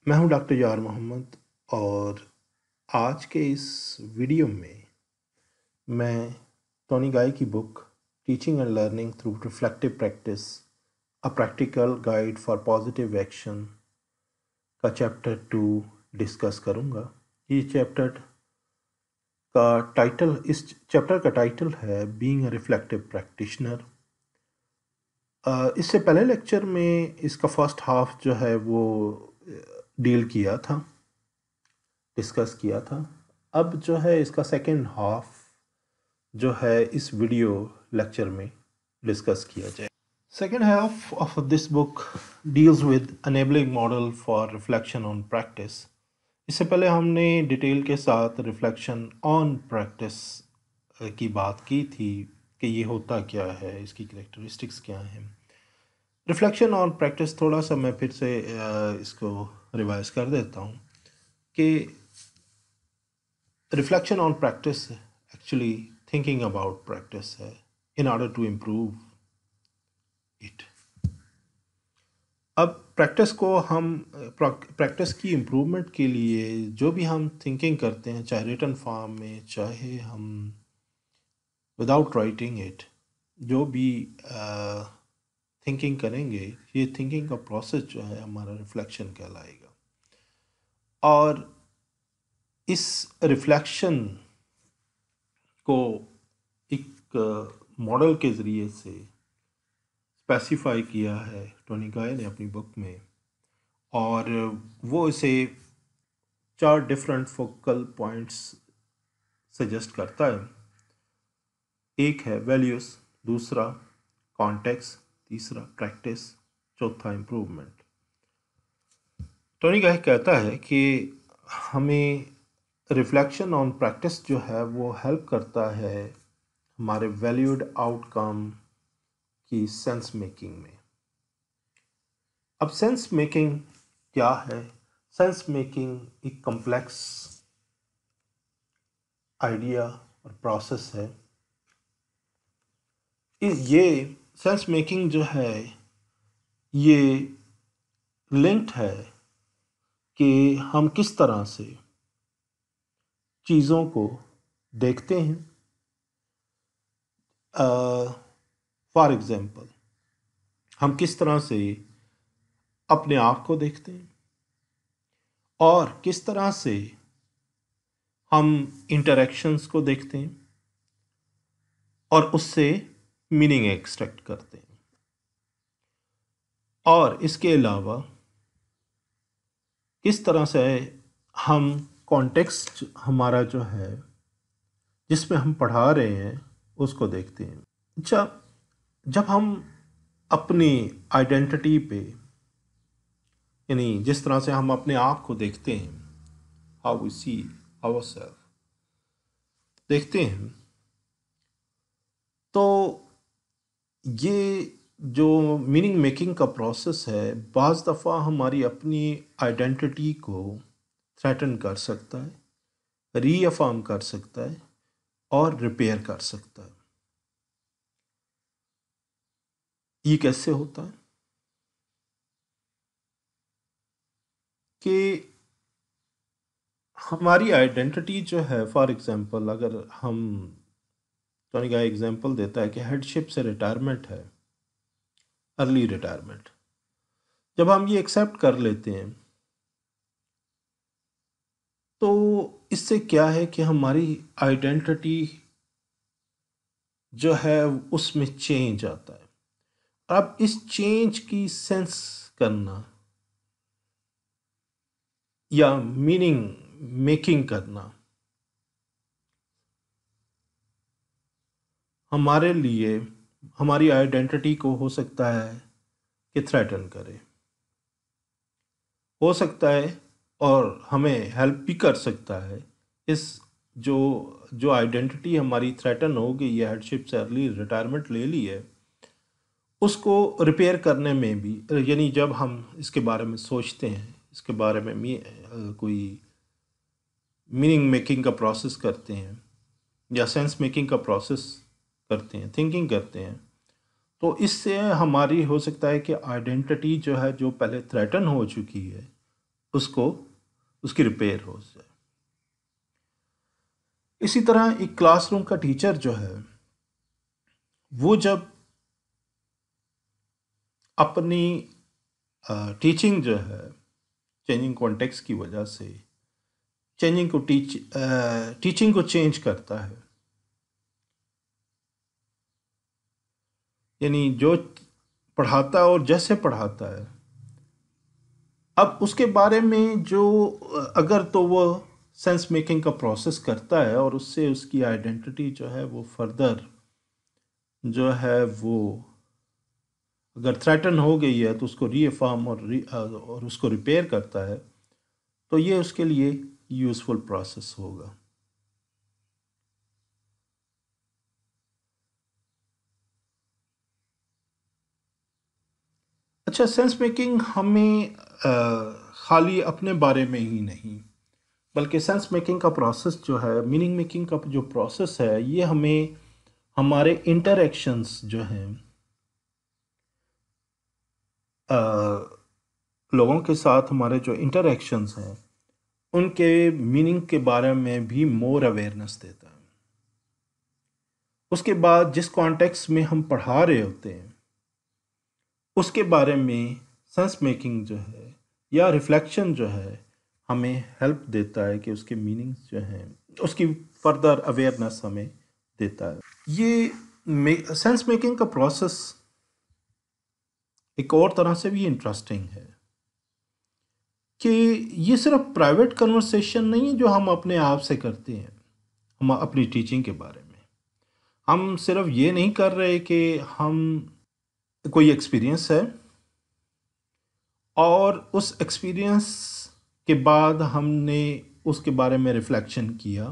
میں ہوں ڈاکٹر یار محمد اور آج کے اس ویڈیو میں میں ٹونی گائے کی book teaching and learning through reflective practice a practical guide for positive action کا چیپٹر 2 ڈسکس کروں گا۔ یہ اس چیپٹر کا ٹائٹل ہے بینگ اے ریفلیکٹیو پریکٹیشنر۔ اس سے پہلے لیکچر میں اس کا فرسٹ ہاف جو ہے وہ ڈیل کیا تھا، ڈسکس کیا تھا۔ اب جو ہے اس کا سیکنڈ ہاف جو ہے اس ویڈیو لیکچر میں ڈسکس کیا جائے۔ Second half of this book deals with enabling model for reflection on practice. اس سے پہلے ہم نے ڈیٹیل کے ساتھ ریفلیکشن آن پریکٹس کی بات کی تھی کہ یہ ہوتا کیا ہے، اس کی کریکٹرسٹکس کیا ہیں۔ ریفلیکشن آن پریکٹس تھوڑا سا میں پھر سے اس کو ریوائز کر دیتا ہوں کہ reflection on practice actually thinking about practice ہے in order to improve it. اب پریکٹس کی امپرومنٹ کے لیے جو بھی ہم تھنکنگ کرتے ہیں، چاہے ریٹن فارم میں، چاہے ہم وداؤٹ رائٹنگ اٹ، جو بھی تھنکنگ کریں گے، یہ تھنکنگ کا پروسیس جو ہے ہمارا ریفلیکشن کہلائے گا۔ اور اس ریفلیکشن کو ایک ماڈل کے ذریعے سے اسپیسیفائی کیا ہے ٹونی گائے نے اپنی بک میں، اور وہ اسے 4 ڈفرینٹ فوکل پوائنٹس سجیسٹ کرتا ہے۔ ایک ہے ویلیوز، دوسرا کانٹیکس، تیسرا پریکٹس، چوتھا امپروومنٹ۔ ٹونی گائے کہتا ہے کہ ہمیں ریفلیکشن آن پریکٹس جو ہے وہ ہیلپ کرتا ہے ہمارے ویلیوڈ آؤٹ کم کی سینس میکنگ میں۔ اب سینس میکنگ کیا ہے؟ سینس میکنگ ایک کمپلیکس آئیڈیا اور پروسیس ہے۔ یہ سینس میکنگ جو ہے یہ لنکڈ ہے کہ ہم کس طرح سے چیزوں کو دیکھتے ہیں۔ فار ایگزامپل، ہم کس طرح سے اپنے آپ کو دیکھتے ہیں اور کس طرح سے ہم انٹریکشنز کو دیکھتے ہیں اور اس سے میننگ ایکسٹریکٹ کرتے ہیں۔ اور اس کے علاوہ کس طرح سے ہم کانٹیکسٹ ہمارا جو ہے جس میں ہم پڑھا رہے ہیں اس کو دیکھتے ہیں۔ جب ہم اپنی آئیڈینٹی پہ، یعنی جس طرح سے ہم اپنے آپ کو دیکھتے ہیں، how we see ourselves دیکھتے ہیں، تو یہ جو میننگ میکنگ کا پروسیس ہے بعض دفعہ ہماری اپنی آئیڈینٹی کو تھریٹن کر سکتا ہے، ری افرم کر سکتا ہے اور ریپیئر کر سکتا ہے۔ یہ کیسے ہوتا ہے؟ کہ ہماری آئیڈینٹی جو ہے، فار ایگزامپل اگر ہم ٹونی گائے ایگزامپل دیتا ہے کہ ہیڈ شپ سے ریٹائرمنٹ ہے، ارلی ریٹائرمنٹ، جب ہم یہ ایکسیپٹ کر لیتے ہیں تو اس سے کیا ہے کہ ہماری آئیڈینٹی جو ہے اس میں چینج آتا ہے۔ اب اس چینج کی سینس کرنا یا میننگ میکنگ کرنا ہمارے لیے ہماری آئیڈینٹی کو ہو سکتا ہے کہ تھریٹن کرے، ہو سکتا ہے اور ہمیں ہیلپ بھی کر سکتا ہے۔ اس جو آئیڈینٹی ہماری تھریٹن ہو گئی ہے، ہیڈ شپ سے ارلی ریٹائرمنٹ لے لی ہے، اس کو ریپیئر کرنے میں بھی، یعنی جب ہم اس کے بارے میں سوچتے ہیں، اس کے بارے میں کوئی میننگ میکنگ کا پروسیس کرتے ہیں یا سینس میکنگ کا پروسیس کرتے ہیں، تھنکنگ کرتے ہیں، تو اس سے ہماری ہو سکتا ہے کہ آئیڈینٹی جو ہے جو پہلے تھریٹن ہو چکی ہے اس کو اس کی ریپیئر ہو جائے. اسی طرح ایک کلاس روم کا ٹیچر جو ہے وہ جب اپنی ٹیچنگ جو ہے چینجنگ کانٹیکس کی وجہ سے ٹیچنگ کو چینج کرتا ہے، یعنی جو پڑھاتا ہے اور جیسے پڑھاتا ہے، اب اس کے بارے میں جو اگر تو وہ سینس میکنگ کا پروسیس کرتا ہے اور اس سے اس کی آئیڈینٹی جو ہے وہ فردر جو ہے وہ اگر تھریٹن ہو گئی ہے تو اس کو ری افارم اور اس کو ریپیئر کرتا ہے تو یہ اس کے لیے یوزفل پروسیس ہوگا. اچھا، سینس میکنگ ہمیں خالی اپنے بارے میں ہی نہیں بلکہ سینس میکنگ کا پروسیس جو ہے، میننگ میکنگ کا جو پروسیس ہے، یہ ہمیں ہمارے انٹریکشنز جو ہیں لوگوں کے ساتھ ہمارے جو انٹریکشنز ہیں ان کے میننگ کے بارے میں بھی مور اویئرنیس دیتا ہے. اس کے بعد جس کانٹیکس میں ہم پڑھا رہے ہوتے ہیں اس کے بارے میں سینس میکنگ جو ہے یا ریفلیکشن جو ہے ہمیں ہیلپ دیتا ہے کہ اس کے میننگز جو ہیں اس کی فردر اویئرنیس ہمیں دیتا ہے. یہ سینس میکنگ کا پروسیس ایک اور طرح سے بھی انٹرسٹنگ ہے کہ یہ صرف پرائیویٹ کنورسیشن نہیں ہے جو ہم اپنے آپ سے کرتے ہیں. ہم اپنی ٹیچنگ کے بارے میں ہم صرف یہ نہیں کر رہے کہ ہم کوئی ایکسپیرینس ہے اور اس ایکسپیرینس کے بعد ہم نے اس کے بارے میں ریفلیکشن کیا،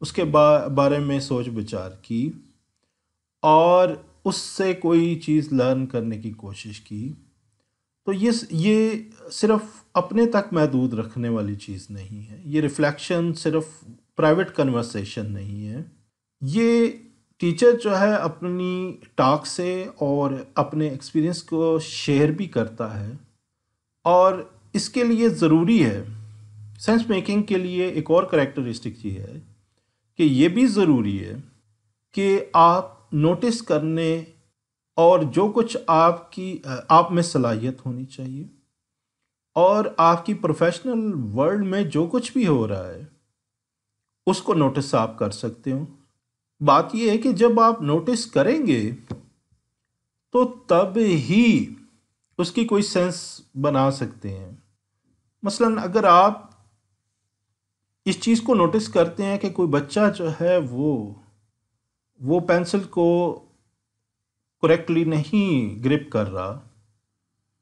اس کے بارے میں سوچ بچار کی اور اس سے کوئی چیز لرن کرنے کی کوشش کی. تو یہ صرف اپنے تک محدود رکھنے والی چیز نہیں ہے. یہ ریفلیکشن صرف پرائیویٹ کنورسیشن نہیں ہے. یہ ٹیچر جو ہے اپنی ٹاک سے اور اپنے ایکسپیرینس کو شیئر بھی کرتا ہے، اور اس کے لیے ضروری ہے، سینس میکنگ کے لیے ایک اور کریکٹرسٹک یہ ہے کہ یہ بھی ضروری ہے کہ آپ نوٹس کرنے اور جو کچھ آپ میں صلاحیت ہونی چاہیے اور آپ کی پروفیشنل ورلڈ میں جو کچھ بھی ہو رہا ہے اس کو نوٹس آپ کر سکتے ہو. بات یہ ہے کہ جب آپ نوٹس کریں گے تو تب ہی اس کی کوئی سینس بنا سکتے ہیں. مثلا اگر آپ اس چیز کو نوٹس کرتے ہیں کہ کوئی بچہ جو ہے وہ پینسل کو کریکٹلی نہیں گرپ کر رہا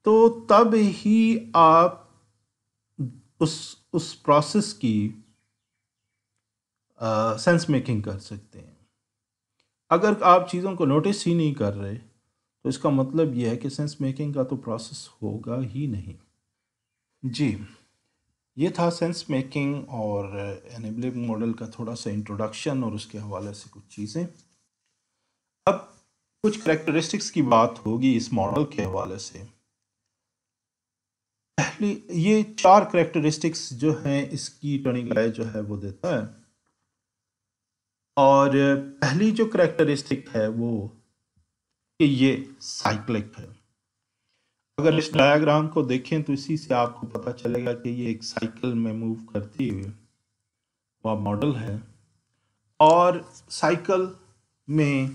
تو تب ہی آپ اس پروسیس کی سینس میکنگ کر سکتے ہیں. اگر آپ چیزوں کو نوٹس ہی نہیں کر رہے تو اس کا مطلب یہ ہے کہ سینس میکنگ کا تو پروسیس ہوگا ہی نہیں. جی، یہ تھا سینس میکنگ اور انیبلنگ ماڈل کا تھوڑا سا انٹروڈکشن اور اس کے حوالے سے کچھ چیزیں. اب کچھ کریکٹرسٹکس کی بات ہوگی اس ماڈل کے حوالے سے. پہلی یہ 4 کریکٹرسٹکس جو ہیں اس کی ٹرننگ لائے جو ہے وہ دیتا ہے، اور پہلی جو کریکٹرسٹک ہے وہ کہ یہ سائیکلک ہے. اگر اس ڈائیگرام کو دیکھیں تو اسی سے آپ کو پتہ چلے گا کہ یہ ایک سائیکل میں موو کرتی ہوئی وہ ماڈل ہے، اور سائیکل میں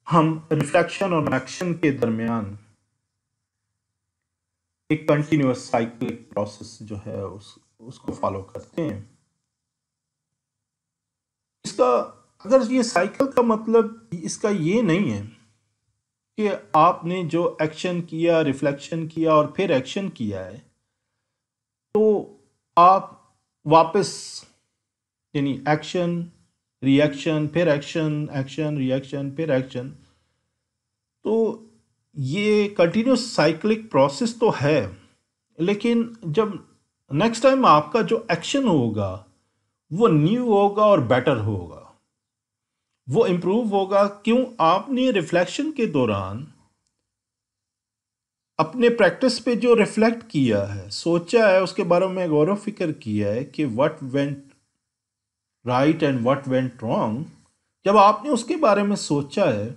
ہم ریفلیکشن اور ایکشن کے درمیان ایک کنٹینیوس سائیکلک پروسیس جو ہے اس کو فالو کرتے ہیں. اس کا اگر یہ سائیکل کا مطلب اس کا یہ نہیں ہے کہ آپ نے جو ایکشن کیا، ریفلیکشن کیا اور پھر ایکشن کیا ہے تو آپ واپس یعنی ایکشن ری ایکشن پھر ایکشن ایکشن ری ایکشن پھر ایکشن، تو یہ کنٹینیوس سائیکلک پروسیس تو ہے، لیکن جب نیکسٹ ٹائم آپ کا جو ایکشن ہوگا وہ نیو ہوگا اور بیٹر ہوگا، وہ امپروو ہوگا. کیوں؟ آپ نے ریفلیکشن کے دوران اپنے پریکٹس پہ جو ریفلیکٹ کیا ہے، سوچا ہے، اس کے بارے میں غور و فکر کیا ہے کہ what went right and what went wrong, جب آپ نے اس کے بارے میں سوچا ہے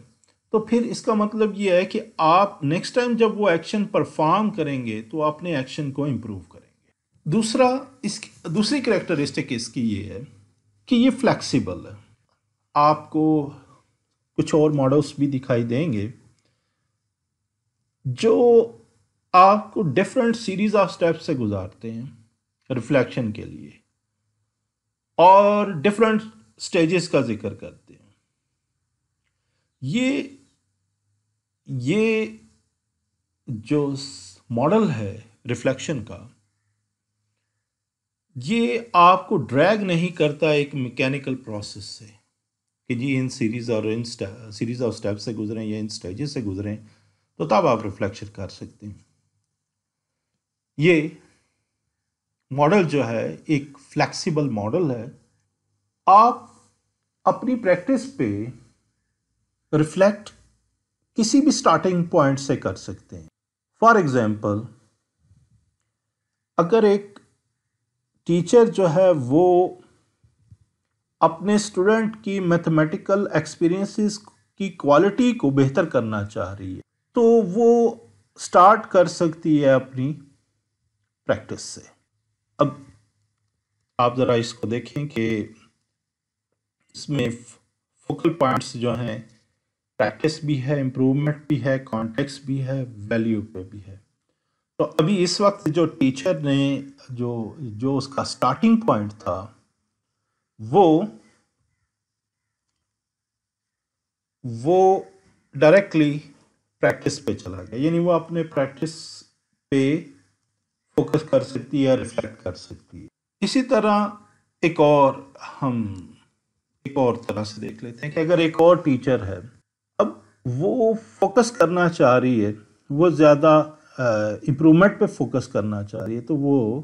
تو پھر اس کا مطلب یہ ہے کہ آپ نیکسٹ ٹائم جب وہ ایکشن پرفارم کریں گے تو اپنے ایکشن کو امپروو کریں گے۔ دوسری کریکٹرسٹک اس کی یہ ہے کہ یہ فلیکسیبل ہے۔ آپ کو کچھ اور ماڈلس بھی دکھائی دیں گے جو آپ کو ڈفرینٹ سیریز آف سٹیپ سے گزارتے ہیں ریفلیکشن کے لیے، اور ڈفرینٹ سٹیجز کا ذکر کرتے ہیں۔ یہ جو ماڈل ہے ریفلیکشن کا، یہ آپ کو ڈریگ نہیں کرتا ایک میکینیکل پروسیس سے کہ جی ان سیریز آف سٹیپ سے گزریں یا ان سٹیجز سے گزریں تو تب آپ ریفلیکشن کر سکتے ہیں۔ یہ ماڈل جو ہے ایک فلیکسیبل ماڈل ہے۔ آپ اپنی پریکٹس پہ ریفلیکٹ کسی بھی سٹارٹنگ پوائنٹ سے کر سکتے ہیں۔ فار ایگزامپل، اگر ایک ٹیچر جو ہے وہ اپنے اسٹوڈنٹ کی میتھمیٹیکل ایکسپیرینسز کی کوالٹی کو بہتر کرنا چاہ رہی ہے تو وہ سٹارٹ کر سکتی ہے اپنی پریکٹس سے۔ اب آپ ذرا اس کو دیکھیں کہ اس میں فوکل پوائنٹس جو ہیں، پریکٹس بھی ہے، امپروومنٹ بھی ہے، کانٹیکسٹ بھی ہے، ویلیو پہ بھی ہے۔ تو ابھی اس وقت جو ٹیچر نے جو اس کا سٹارٹنگ پوائنٹ تھا وہ ڈائریکٹلی پریکٹس پہ چلا گیا، یعنی وہ اپنے پریکٹس پہ فوکس کر سکتی ہے، ریفلیکٹ کر سکتی ہے۔ اسی طرح ایک اور طرح سے دیکھ لیتے ہیں کہ اگر ایک اور ٹیچر ہے، اب وہ فوکس کرنا چاہ رہی ہے، وہ زیادہ امپرومنٹ پہ فوکس کرنا چاہ رہی ہے تو وہ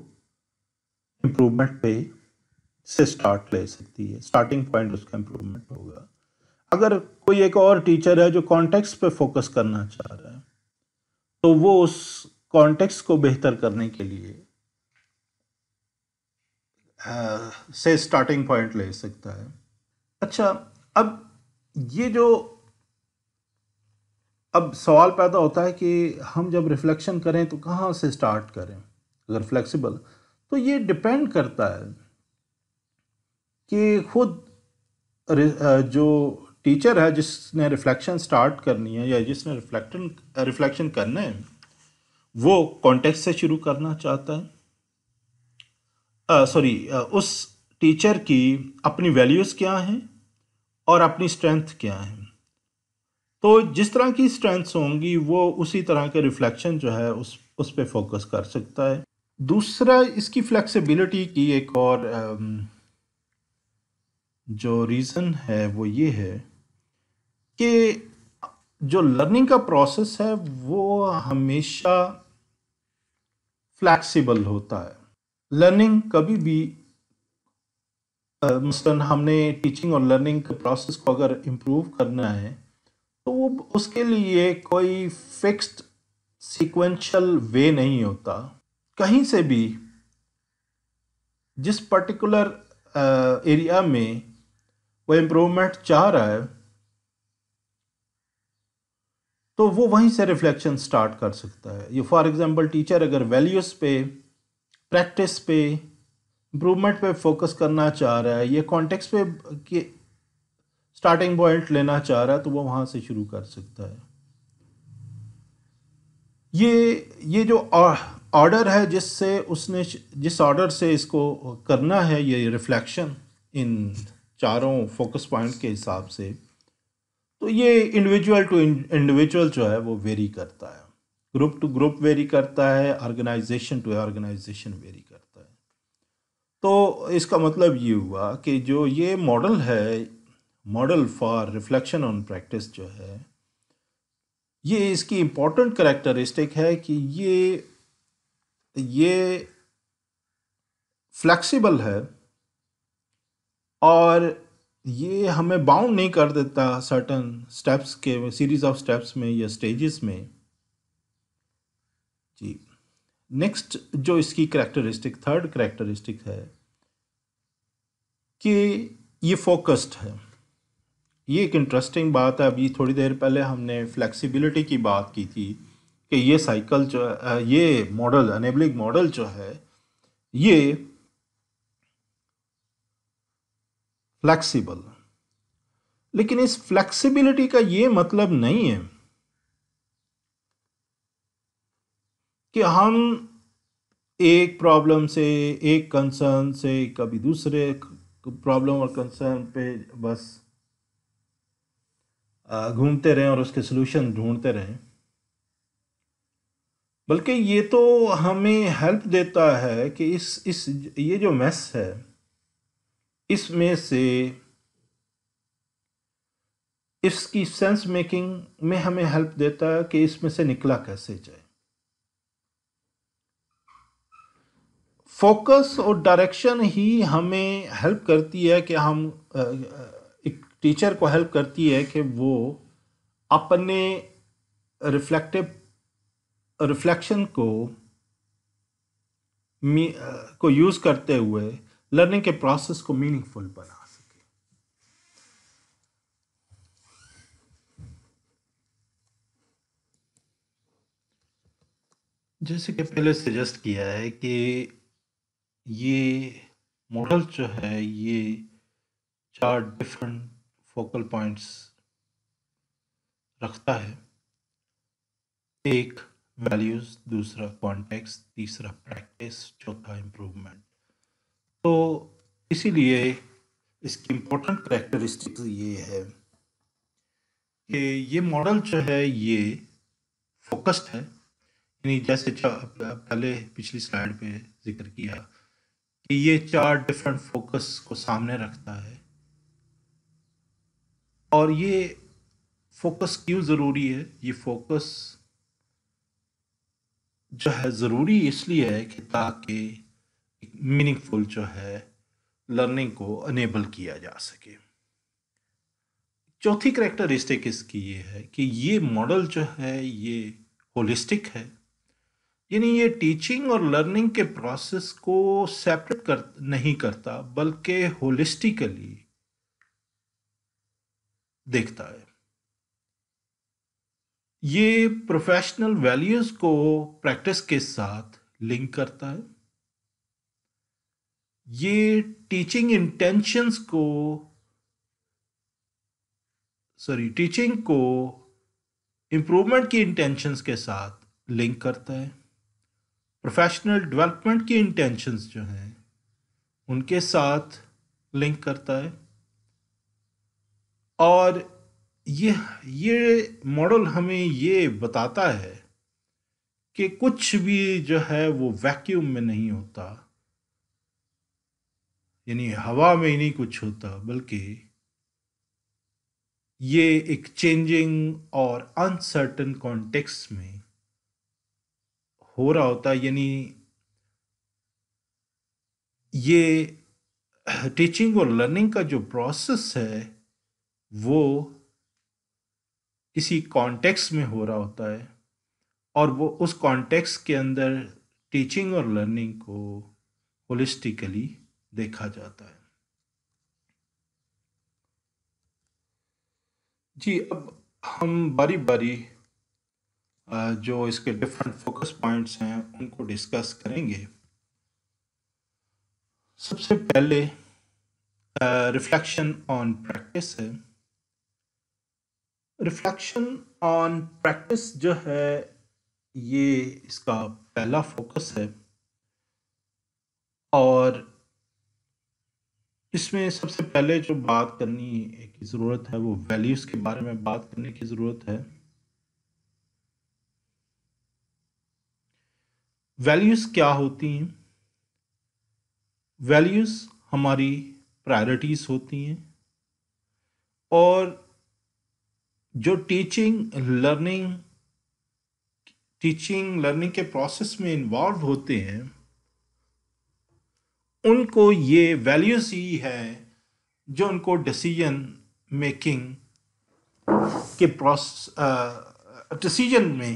امپرومنٹ پہ سے سٹارٹ لے سکتی ہے، سٹارٹنگ پوائنٹ اس کا امپرومنٹ ہوگا۔ اگر کوئی ایک اور ٹیچر ہے جو کانٹیکسٹ پہ فوکس کرنا چاہ رہا ہے تو وہ اس کانٹیکسٹ کو بہتر کرنے کے لیے سے سٹارٹنگ پوائنٹ لے سکتا ہے۔ اچھا، اب سوال پیدا ہوتا ہے کہ ہم جب ریفلیکشن کریں تو کہاں سے سٹارٹ کریں اگر فلیکسیبل؟ تو یہ ڈپینڈ کرتا ہے کہ خود جو ٹیچر ہے جس نے ریفلیکشن سٹارٹ کرنی ہے یا جس نے ریفلیکشن کرنا ہے، وہ کانٹیکسٹ سے شروع کرنا چاہتا ہے، اس ٹیچر کی اپنی ویلیوز کیا ہیں اور اپنی اسٹرینتھ کیا ہیں۔ تو جس طرح کی اسٹرینتھس ہوں گی وہ اسی طرح کے ریفلیکشن جو ہے اس پہ فوکس کر سکتا ہے۔ دوسرا اس کی فلیکسیبلٹی کی ایک اور جو ریزن ہے وہ یہ ہے کہ جو لرننگ کا پروسیس ہے وہ ہمیشہ فلیکسیبل ہوتا ہے۔ لرننگ کبھی بھی مثلاً ہم نے ٹیچنگ اور لرننگ کے پروسیس کو اگر امپروو کرنا ہے تو وہ اس کے لیے کوئی فکسڈ سیکوینشل وے نہیں ہوتا۔ کہیں سے بھی جس پرٹیکولر ایریا میں وہ امپروومنٹ چاہ رہا ہے تو وہ وہیں سے ریفلیکشن سٹارٹ کر سکتا ہے۔ یہ فار ایگزامپل ٹیچر اگر ویلیوز پہ، پریکٹس پہ، امپروومنٹ پہ فوکس کرنا چاہ رہا ہے، یہ کانٹیکسٹ پہ سٹارٹنگ پوائنٹ لینا چاہ رہا ہے تو وہ وہاں سے شروع کر سکتا ہے۔ یہ جو آرڈر ہے جس آرڈر سے اس کو کرنا ہے یہ ریفلیکشن ان چاروں فوکس پوائنٹ کے حساب سے، تو یہ انڈیویجول ٹو انڈیویجول جو ہے وہ ویری کرتا ہے، گروپ ٹو گروپ ویری کرتا ہے، آرگنائزیشن ٹو آرگنائزیشن ویری کرتا ہے۔ تو اس کا مطلب یہ ہوا کہ جو یہ ماڈل ہے، model for reflection on practice جو ہے، یہ اس کی امپورٹنٹ کریکٹرسٹک ہے کہ یہ فلیکسیبل ہے اور یہ ہمیں باؤنڈ نہیں کر دیتا سرٹن سٹیپس کے سیریز آف سٹیپس میں یا سٹیجز میں۔ جی نیکسٹ جو اس کی کریکٹرسٹک تھرڈ کریکٹرسٹک ہے کہ یہ فوکسڈ ہے. یہ ایک انٹرسٹنگ بات ہے. ابھی تھوڑی دیر پہلے ہم نے فلیکسیبلٹی کی بات کی تھی کہ یہ سائیکل جو یہ ماڈل انیبلنگ ماڈل جو ہے یہ فلیکسیبل، لیکن اس فلیکسیبلٹی کا یہ مطلب نہیں ہے کہ ہم ایک پرابلم سے ایک کنسرن سے کبھی دوسرے پرابلم اور کنسرن پہ بس گھومتے رہیں اور اس کے سلوشن ڈھونڈتے رہیں، بلکہ یہ تو ہمیں ہیلپ دیتا ہے کہ اس یہ جو میس ہے اس میں سے اس کی سینس میکنگ میں ہمیں ہیلپ دیتا ہے کہ اس میں سے نکلا کیسے جائے. فوکس اور ڈائریکشن ہی ہمیں ہیلپ کرتی ہے کہ ہم ایک ٹیچر کو ہیلپ کرتی ہے کہ وہ اپنے ریفلیکشن کو یوز کرتے ہوئے لرننگ کے پروسیس کو میننگ فل بنا سکے. جیسے کہ پہلے سجیسٹ کیا ہے کہ یہ ماڈل جو ہے یہ 4 ڈفرنٹ فوکل پوائنٹس رکھتا ہے. ایک ویلیوز، دوسرا کانٹیکسٹ، تیسرا پریکٹس، چوتھا امپروومنٹ. تو اسی لیے اس کی امپورٹنٹ کریکٹرسٹکس یہ ہے کہ یہ ماڈل جو ہے یہ فوکسڈ ہے، یعنی جیسے پہلے پچھلی سلائیڈ پہ ذکر کیا کہ یہ 4 ڈفرنٹ فوکس کو سامنے رکھتا ہے. اور یہ فوکس کیوں ضروری ہے؟ یہ فوکس جو ہے ضروری اس لیے ہے کہ تاکہ میننگ فل جو ہے لرننگ کو انیبل کیا جا سکے. چوتھی کریکٹرسٹک اس کی یہ ہے کہ یہ ماڈل جو ہے یہ ہولسٹک ہے، یعنی یہ ٹیچنگ اور لرننگ کے پروسیس کو سیپریٹ نہیں کرتا بلکہ ہولسٹیکلی دیکھتا ہے. یہ پروفیشنل ویلیوز کو پریکٹس کے ساتھ لنک کرتا ہے. یہ ٹیچنگ کو امپروومنٹ کی انٹینشنز کے ساتھ لنک کرتا ہے. پروفیشنل ڈیولپمنٹ کی انٹینشنز جو ہیں ان کے ساتھ لنک کرتا ہے. اور یہ ماڈل ہمیں یہ بتاتا ہے کہ کچھ بھی جو ہے وہ ویکیوم میں نہیں ہوتا، یعنی ہوا میں ہی نہیں کچھ ہوتا، بلکہ یہ ایک چینجنگ اور انسرٹن کانٹیکسٹ میں ہو رہا ہوتا ہے. یعنی یہ ٹیچنگ اور لرننگ کا جو پروسیس ہے وہ کسی کانٹیکسٹ میں ہو رہا ہوتا ہے، اور وہ اس کانٹیکسٹ کے اندر ٹیچنگ اور لرننگ کو ہولسٹیکلی دیکھا جاتا ہے. جی اب ہم باری باری جو اس کے ڈفرنٹ فوکس پوائنٹس ہیں ان کو ڈسکس کریں گے. سب سے پہلے ریفلیکشن آن پریکٹس ہے. ریفلیکشن آن پریکٹس جو ہے یہ اس کا پہلا فوکس ہے، اور اس میں سب سے پہلے جو بات کرنی کی ضرورت ہے وہ ویلیوز کے بارے میں بات کرنے کی ضرورت ہے. ویلیوز کیا ہوتی ہیں؟ ویلیوز ہماری پرائرٹیز ہوتی ہیں، اور جو ٹیچنگ لرننگ کے پروسیس میں انوالو ہوتے ہیں ان کو یہ ویلیوز ہی ہے جو ان کو ڈیسیجن میکنگ کے ڈیسیجن میں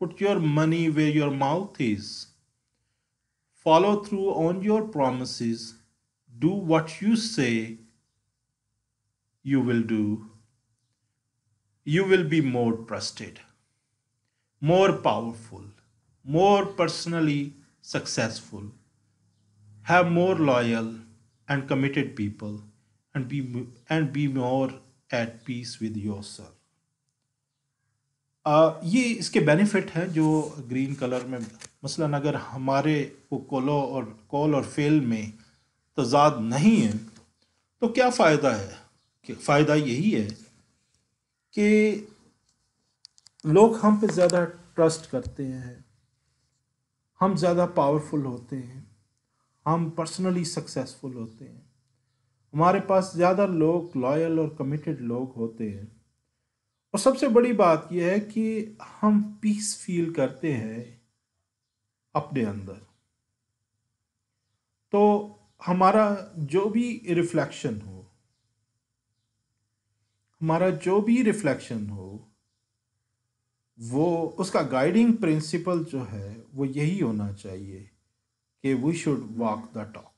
Put your money where your mouth is. Follow through on your promises. Do what you say you will do. You will be more trusted, more powerful, more personally successful, have more loyal and committed people, and be more at peace with yourself. یہ اس کے benefit ہیں جو green colour میں، مثلاً اگر ہمارے کو کول اور فیل میں تضاد نہیں ہے تو کیا فائدہ ہے؟ کہ فائدہ یہی ہے کہ لوگ ہم پہ زیادہ ٹرسٹ کرتے ہیں، ہم زیادہ پاورفل ہوتے ہیں، ہم پرسنلی سکسیسفل ہوتے ہیں، ہمارے پاس زیادہ لوگ لائل اور کمیٹڈ لوگ ہوتے ہیں، اور سب سے بڑی بات یہ ہے کہ ہم پیس فیل کرتے ہیں اپنے اندر. تو ہمارا جو بھی ریفلیکشن ہو، وہ اس کا گائیڈنگ پرنسپل جو ہے وہ یہی ہونا چاہیے کہ we should walk the talk.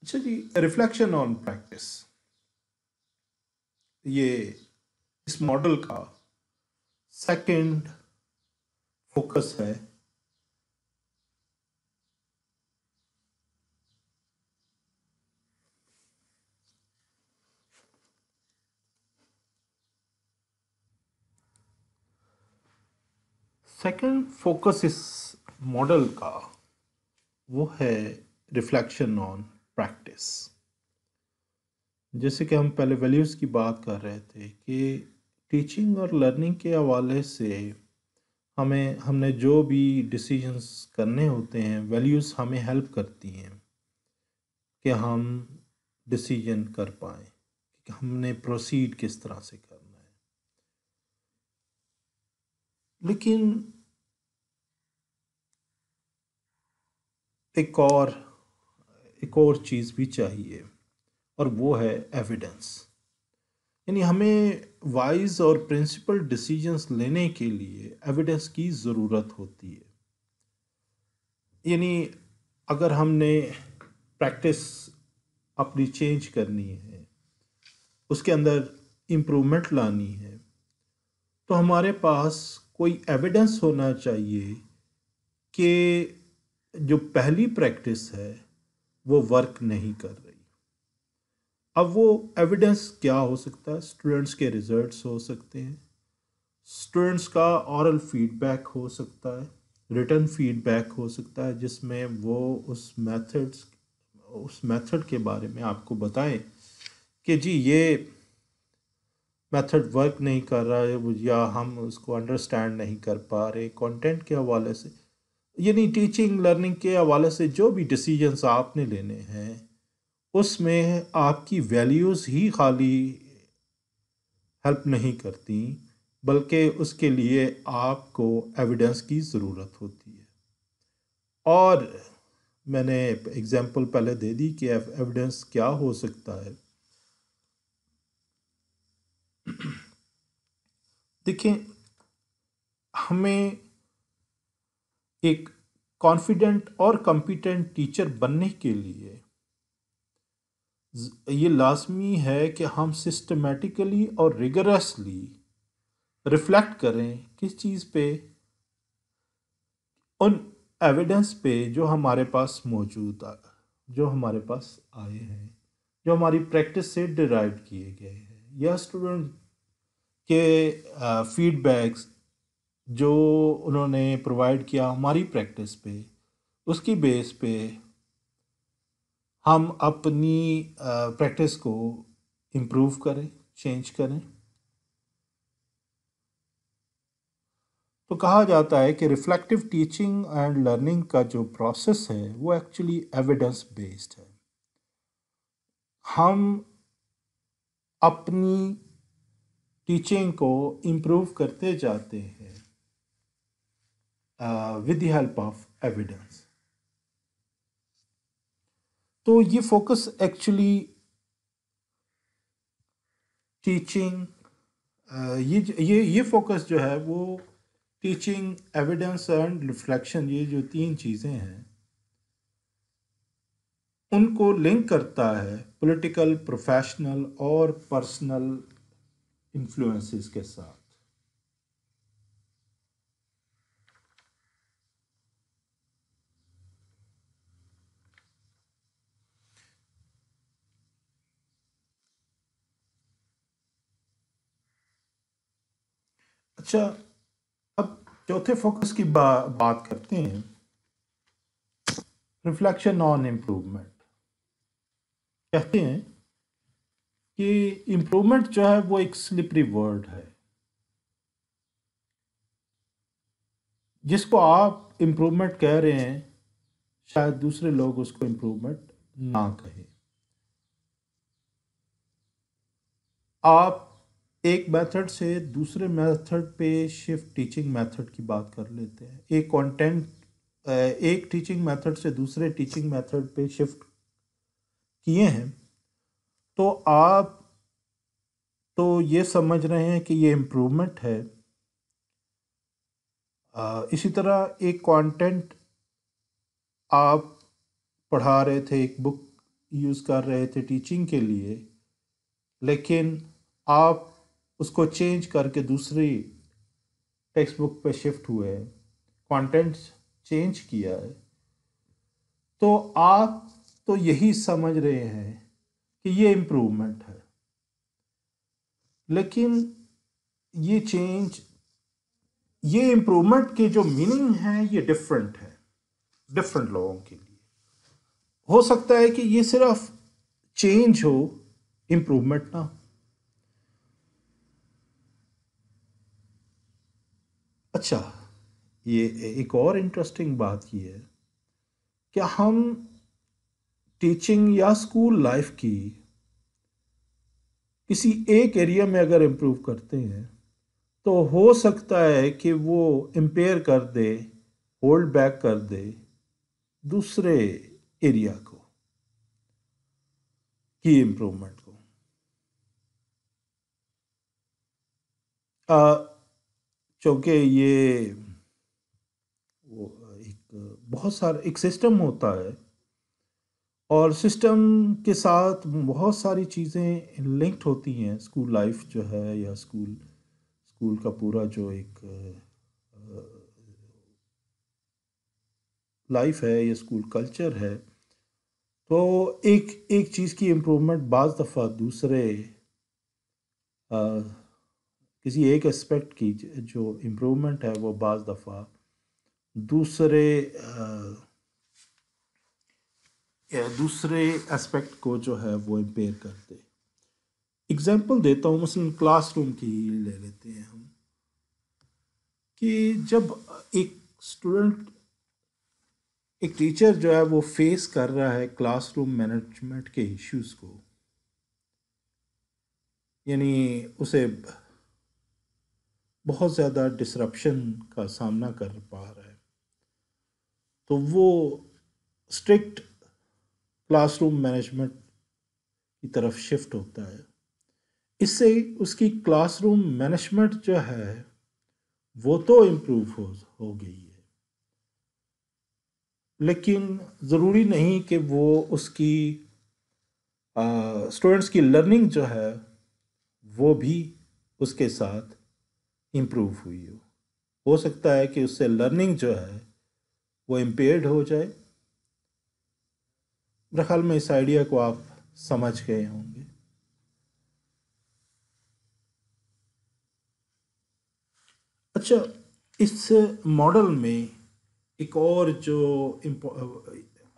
اچھا جی، ریفلیکشن آن پریکٹس، یہ اس ماڈل کا سیکنڈ فوکس ہے. سیکنڈ فوکس اس ماڈل کا وہ ہے ریفلیکشن آن پریکٹس. جیسے کہ ہم پہلے ویلیوز کی بات کر رہے تھے کہ ٹیچنگ اور لرننگ کے حوالے سے ہم نے جو بھی ڈیسیجنس کرنے ہوتے ہیں، ویلیوز ہمیں ہیلپ کرتی ہیں کہ ہم ڈیسیجن کر پائیں کہ ہم نے پروسیڈ کس طرح سے کرنا ہے. لیکن ایک اور چیز بھی چاہیے، اور وہ ہے ایویڈنس. یعنی ہمیں وائز اور پرنسپل ڈیسیجنس لینے کے لیے ایویڈنس کی ضرورت ہوتی ہے. یعنی اگر ہم نے پریکٹس اپنی چینج کرنی ہے، اس کے اندر امپرومنٹ لانی ہے، تو ہمارے پاس کوئی ایویڈنس ہونا چاہیے کہ جو پہلی پریکٹس ہے وہ ورک نہیں کر رہی. اب وہ ایویڈنس کیا ہو سکتا ہے؟ اسٹوڈنٹس کے ریزلٹس ہو سکتے ہیں، اسٹوڈنٹس کا اورل فیڈ بیک ہو سکتا ہے، ریٹن فیڈ بیک ہو سکتا ہے، جس میں وہ اس میتھڈ کے بارے میں آپ کو بتائیں کہ جی یہ میتھڈ ورک نہیں کر رہا ہے، یا ہم اس کو انڈرسٹینڈ نہیں کر پا رہے کانٹینٹ کے حوالے سے. یعنی ٹیچنگ لرننگ کے حوالے سے جو بھی ڈیسیجنس آپ نے لینے ہیں، اس میں آپ کی ویلیوز ہی خالی ہیلپ نہیں کرتی، بلکہ اس کے لیے آپ کو ایویڈنس کی ضرورت ہوتی ہے. اور میں نے ایگزامپل پہلے دے دی کہ ایویڈنس کیا ہو سکتا ہے. دیکھیں، ہمیں ایک کانفیڈنٹ اور کمپیٹنٹ ٹیچر بننے کے لیے یہ لازمی ہے کہ ہم سسٹمیٹیکلی اور ریگرسلی ریفلیکٹ کریں کس چیز پہ؟ ان ایویڈنس پہ جو ہمارے پاس موجود جو ہمارے پاس آئے ہیں، جو ہماری پریکٹس سے ڈرائیو کیے گئے ہیں، یا اسٹوڈنٹ کے فیڈ بیکس جو انہوں نے پرووائڈ کیا ہماری پریکٹس پہ، اس کی بیس پہ ہم اپنی پریکٹس کو امپروو کریں، چینج کریں. تو کہا جاتا ہے کہ ریفلیکٹیو ٹیچنگ اینڈ لرننگ کا جو پروسیس ہے وہ ایکچولی ایویڈنس بیسڈ ہے. ہم اپنی ٹیچنگ کو امپروو کرتے جاتے ہیں with the help of evidence. تو یہ فوکس ایکچولی ٹیچنگ، یہ فوکس جو ہے وہ ٹیچنگ، ایویڈنس اینڈ ریفلیکشن، یہ جو تین چیزیں ہیں ان کو لنک کرتا ہے پولیٹیکل، پروفیشنل اور پرسنل انفلوئنسز کے ساتھ۔ اچھا، اب چوتھے فوکس کی بات کرتے ہیں، ریفلیکشن آن امپروومنٹ۔ کہتے ہیں کہ امپروومنٹ جو ہے وہ ایک سلپری ورڈ ہے، جس کو آپ امپروومنٹ کہہ رہے ہیں شاید دوسرے لوگ اس کو امپروومنٹ نہ کہیں۔ آپ ایک میتھڈ سے دوسرے میتھڈ پہ شفٹ، ٹیچنگ میتھڈ کی بات کر لیتے ہیں، ایک کانٹینٹ ایک ٹیچنگ میتھڈ سے دوسرے ٹیچنگ میتھڈ پہ شفٹ کیے ہیں، تو آپ تو یہ سمجھ رہے ہیں کہ یہ امپروومنٹ ہے۔ اسی طرح ایک کانٹینٹ آپ پڑھا رہے تھے، ایک بک یوز کر رہے تھے ٹیچنگ کے لیے، لیکن آپ اس کو چینج کر کے دوسری ٹیکسٹ بک پہ شفٹ ہوئے، کانٹینٹ چینج کیا ہے، تو آپ تو یہی سمجھ رہے ہیں کہ یہ امپروومنٹ ہے، لیکن یہ چینج، یہ امپروومنٹ کے جو میننگ ہے یہ ڈفرینٹ ہے ڈفرینٹ لوگوں کے لیے۔ ہو سکتا ہے کہ یہ صرف چینج ہو، امپروومنٹ نہ ہو۔ اچھا، یہ ایک اور انٹرسٹنگ بات یہ ہے کہ ہم ٹیچنگ یا اسکول لائف کی کسی ایک ایریا میں اگر امپروو کرتے ہیں تو ہو سکتا ہے کہ وہ امپیئر کر دے، ہولڈ بیک کر دے دوسرے ایریا کو، کی امپروومنٹ کو۔ چونکہ یہ وہ ایک بہت سارا ایک سسٹم ہوتا ہے، اور سسٹم کے ساتھ بہت ساری چیزیں لنکڈ ہوتی ہیں۔ اسکول لائف جو ہے، یا اسکول کا پورا جو ایک لائف ہے، یا اسکول کلچر ہے، تو ایک چیز کی امپروومنٹ بعض دفعہ دوسرے کسی ایک اسپیکٹ کی جو امپروومنٹ ہے وہ بعض دفعہ دوسرے دوسرے اسپیکٹ کو جو ہے وہ امپیئر کرتے۔ اگزامپل دیتا ہوں، مثلا کلاس روم کی لے لیتے ہیں ہم، کہ جب ایک اسٹوڈنٹ، ایک ٹیچر جو ہے وہ فیس کر رہا ہے کلاس روم مینجمنٹ کے ایشوز کو، یعنی اسے بہت زیادہ ڈسرپشن کا سامنا کر پا رہا ہے، تو وہ اسٹرکٹ کلاس روم مینجمنٹ کی طرف شفٹ ہوتا ہے۔ اس سے اس کی کلاس روم مینجمنٹ جو ہے وہ تو امپروو ہو گئی ہے، لیکن ضروری نہیں کہ وہ اس کی اسٹوڈنٹس کی لرننگ جو ہے وہ بھی اس کے ساتھ امپروو ہوئی ہو سکتا ہے کہ اس سے لرننگ جو ہے وہ امپیئرڈ ہو جائے۔ میرے خیال میں اس آئیڈیا کو آپ سمجھ گئے ہوں گے۔ اچھا، اس ماڈل میں ایک اور جو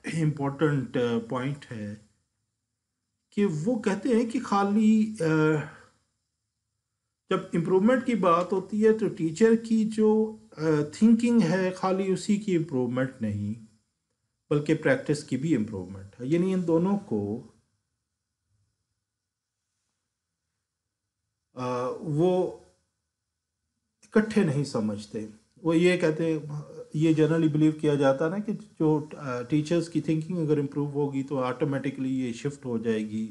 امپورٹنٹ پوائنٹ ہے کہ وہ کہتے ہیں کہ خالی جب امپروومنٹ کی بات ہوتی ہے تو ٹیچر کی جو تھنکنگ ہے خالی اسی کی امپروومنٹ نہیں، بلکہ پریکٹس کی بھی امپروومنٹ ہے، یعنی ان دونوں کو وہ اکٹھے نہیں سمجھتے۔ وہ یہ کہتے ہیں، یہ جنرلی بلیو کیا جاتا ہے نا کہ جو ٹیچرز کی تھنکنگ اگر امپروو ہوگی تو آٹومیٹکلی یہ شفٹ ہو جائے گی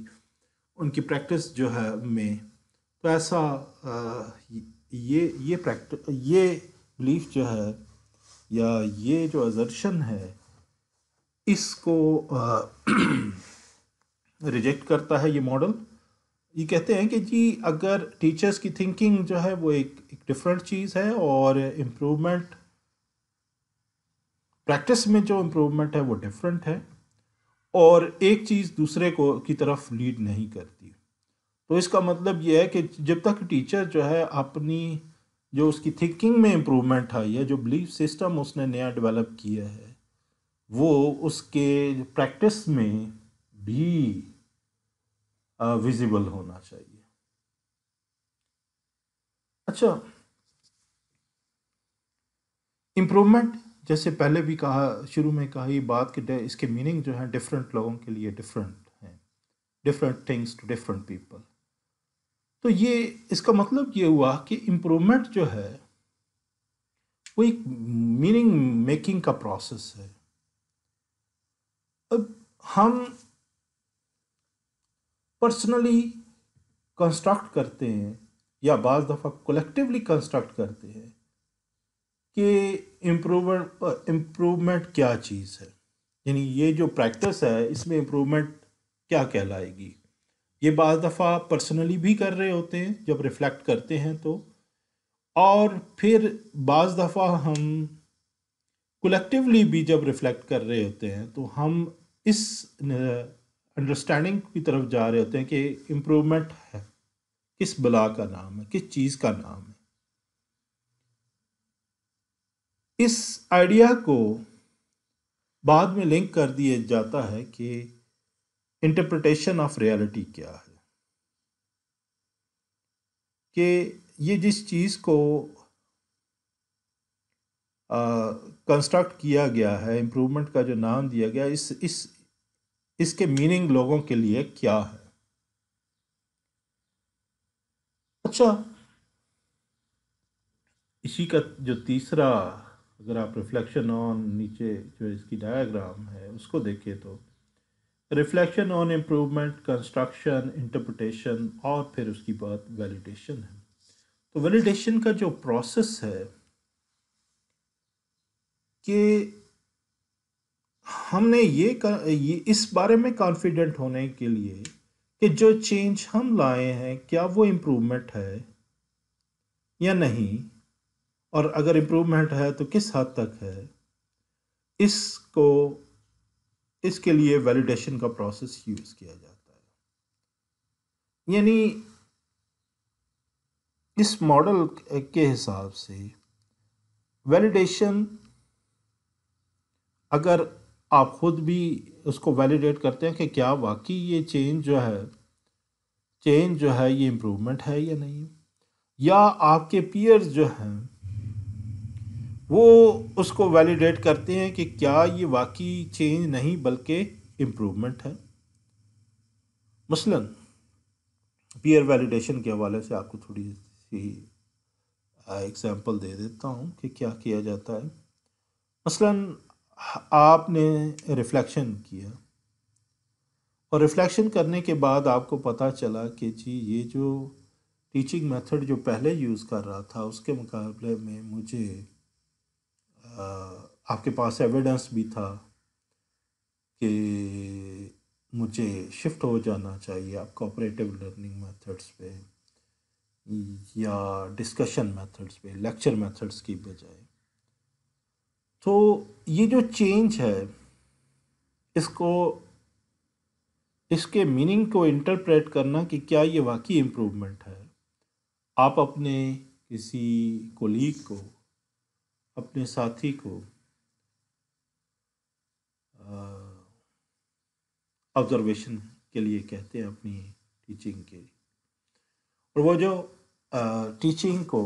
ان کی پریکٹس جو ہے میں. تو ایسا یہ بلیف جو ہے یا یہ جو ازرشن ہے اس کو ریجیکٹ کرتا ہے یہ ماڈل. یہ کہتے ہیں کہ جی اگر ٹیچرز کی تھنکنگ جو ہے وہ ایک ڈفرینٹ چیز ہے اور امپرومنٹ پریکٹس میں جو امپرومنٹ ہے وہ ڈفرینٹ ہے اور ایک چیز دوسرے کو کی طرف لیڈ نہیں کرتی. تو اس کا مطلب یہ ہے کہ جب تک ٹیچر جو ہے اپنی جو اس کی تھنکنگ میں امپرومنٹ ہے یا جو بلیف سسٹم اس نے نیا ڈیولپ کیا ہے وہ اس کے پریکٹس میں بھی ویزیبل ہونا چاہیے. اچھا، امپرومنٹ جیسے پہلے بھی کہا، شروع میں کہا یہ بات کہ اس کے میننگ جو ہیں ڈفرینٹ لوگوں کے لیے ڈفرینٹ ہیں، different things to different people. تو یہ اس کا مطلب یہ ہوا کہ امپرومنٹ جو ہے وہ ایک میننگ میکنگ کا پروسیس ہے. اب ہم پرسنلی کنسٹرکٹ کرتے ہیں یا بعض دفعہ کولیکٹیولی کنسٹرکٹ کرتے ہیں کہ امپرومنٹ کیا چیز ہے، یعنی یہ جو پریکٹس ہے اس میں امپرومنٹ کیا کہلائے گی. یہ بعض دفعہ پرسنلی بھی کر رہے ہوتے ہیں جب ریفلیکٹ کرتے ہیں تو، اور پھر بعض دفعہ ہم کولیکٹیولی بھی جب ریفلیکٹ کر رہے ہوتے ہیں تو ہم اس انڈرسٹینڈنگ کی طرف جا رہے ہوتے ہیں کہ امپرومنٹ ہے کس بلا کا نام ہے، کس چیز کا نام ہے. اس آئیڈیا کو بعد میں لنک کر دیا جاتا ہے کہ انٹرپریٹیشن آف ریالٹی کیا ہے، کہ یہ جس چیز کو کنسٹرکٹ کیا گیا ہے، امپرومنٹ کا جو نام دیا گیا، اس کے میننگ لوگوں کے لیے کیا ہے. اچھا، اسی کا جو تیسرا، اگر آپ ریفلیکشن آن نیچے جو اس کی ڈائیگرام ہے اس کو دیکھیں تو ریفلیکشن آن امپرومنٹ، کنسٹرکشن، انٹرپریٹیشن اور پھر اس کی بات ویلیڈیشن ہے. تو ویلیڈیشن کا جو پروسیس ہے کہ ہم نے یہ اس بارے میں کانفیڈنٹ ہونے کے لیے کہ جو چینج ہم لائے ہیں کیا وہ امپرومنٹ ہے یا نہیں، اور اگر امپرومنٹ ہے تو کس حد تک ہے، اس کو اس کے لیے ویلیڈیشن کا پروسیس یوز کیا جاتا ہے. یعنی اس ماڈل کے حساب سے ویلیڈیشن، اگر آپ خود بھی اس کو ویلیڈیٹ کرتے ہیں کہ کیا واقعی یہ چینج جو ہے یہ امپرومنٹ ہے یا نہیں، یا آپ کے پیئرز جو ہیں وہ اس کو ویلیڈیٹ کرتے ہیں کہ کیا یہ واقعی چینج نہیں بلکہ امپرومنٹ ہے. مثلا پیئر ویلیڈیشن کے حوالے سے آپ کو تھوڑی سی ایگزامپل دے دیتا ہوں کہ کیا کیا جاتا ہے. مثلا آپ نے ریفلیکشن کیا اور ریفلیکشن کرنے کے بعد آپ کو پتہ چلا کہ جی یہ جو ٹیچنگ میتھڈ جو پہلے یوز کر رہا تھا اس کے مقابلے میں مجھے آپ کے پاس ایویڈنس بھی تھا کہ مجھے شفٹ ہو جانا چاہیے آپ کوآپریٹیو لرننگ میتھڈس پہ یا ڈسکشن میتھڈس پہ، لیکچر میتھڈس کی بجائے. تو یہ جو چینج ہے اس کے میننگ کو انٹرپریٹ کرنا کہ کیا یہ واقعی امپرومنٹ ہے. آپ اپنے کسی کولیگ کو، اپنے ساتھی کو آبزرویشن کے لیے کہتے ہیں اپنی ٹیچنگ کے، اور وہ جو ٹیچنگ کو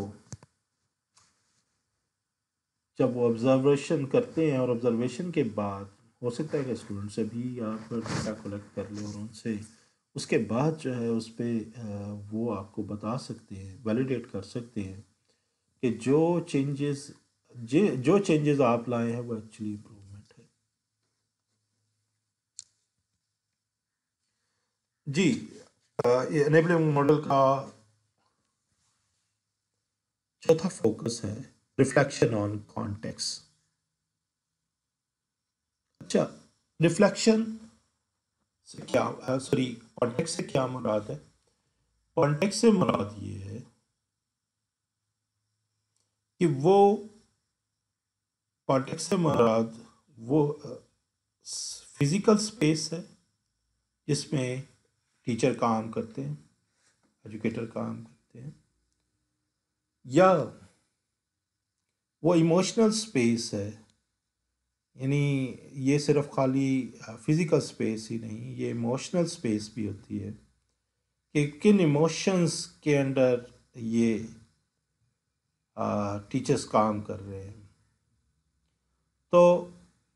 جب وہ آبزرویشن کرتے ہیں اور آبزرویشن کے بعد ہو سکتا ہے کہ اسٹوڈنٹ سے بھی آپ ڈیٹا کلیکٹ کر لیں اور ان سے اس کے بعد جو ہے اس پہ وہ آپ کو بتا سکتے ہیں، ویلیڈیٹ کر سکتے ہیں کہ جو چینجز جو چینجز آپ لائے ہیں وہ ایکچولی امپروومنٹ ہے. جی، انیبلنگ ماڈل کا چوتھا فوکس ہے ریفلیکشن آن کانٹیکس. اچھا، ریفلیکشن سے کیا سوری کانٹیکس سے کیا مراد ہے؟ کانٹیکس سے مراد یہ ہے کہ وہ کانٹیکس سے مراد وہ فزیکل سپیس ہے جس میں ٹیچر کام کرتے ہیں، ایجوکیٹر کام کرتے ہیں، یا وہ ایموشنل سپیس ہے. یعنی یہ صرف خالی فزیکل سپیس ہی نہیں، یہ ایموشنل سپیس بھی ہوتی ہے کہ کن ایموشنز کے انڈر یہ ٹیچرز کام کر رہے ہیں. تو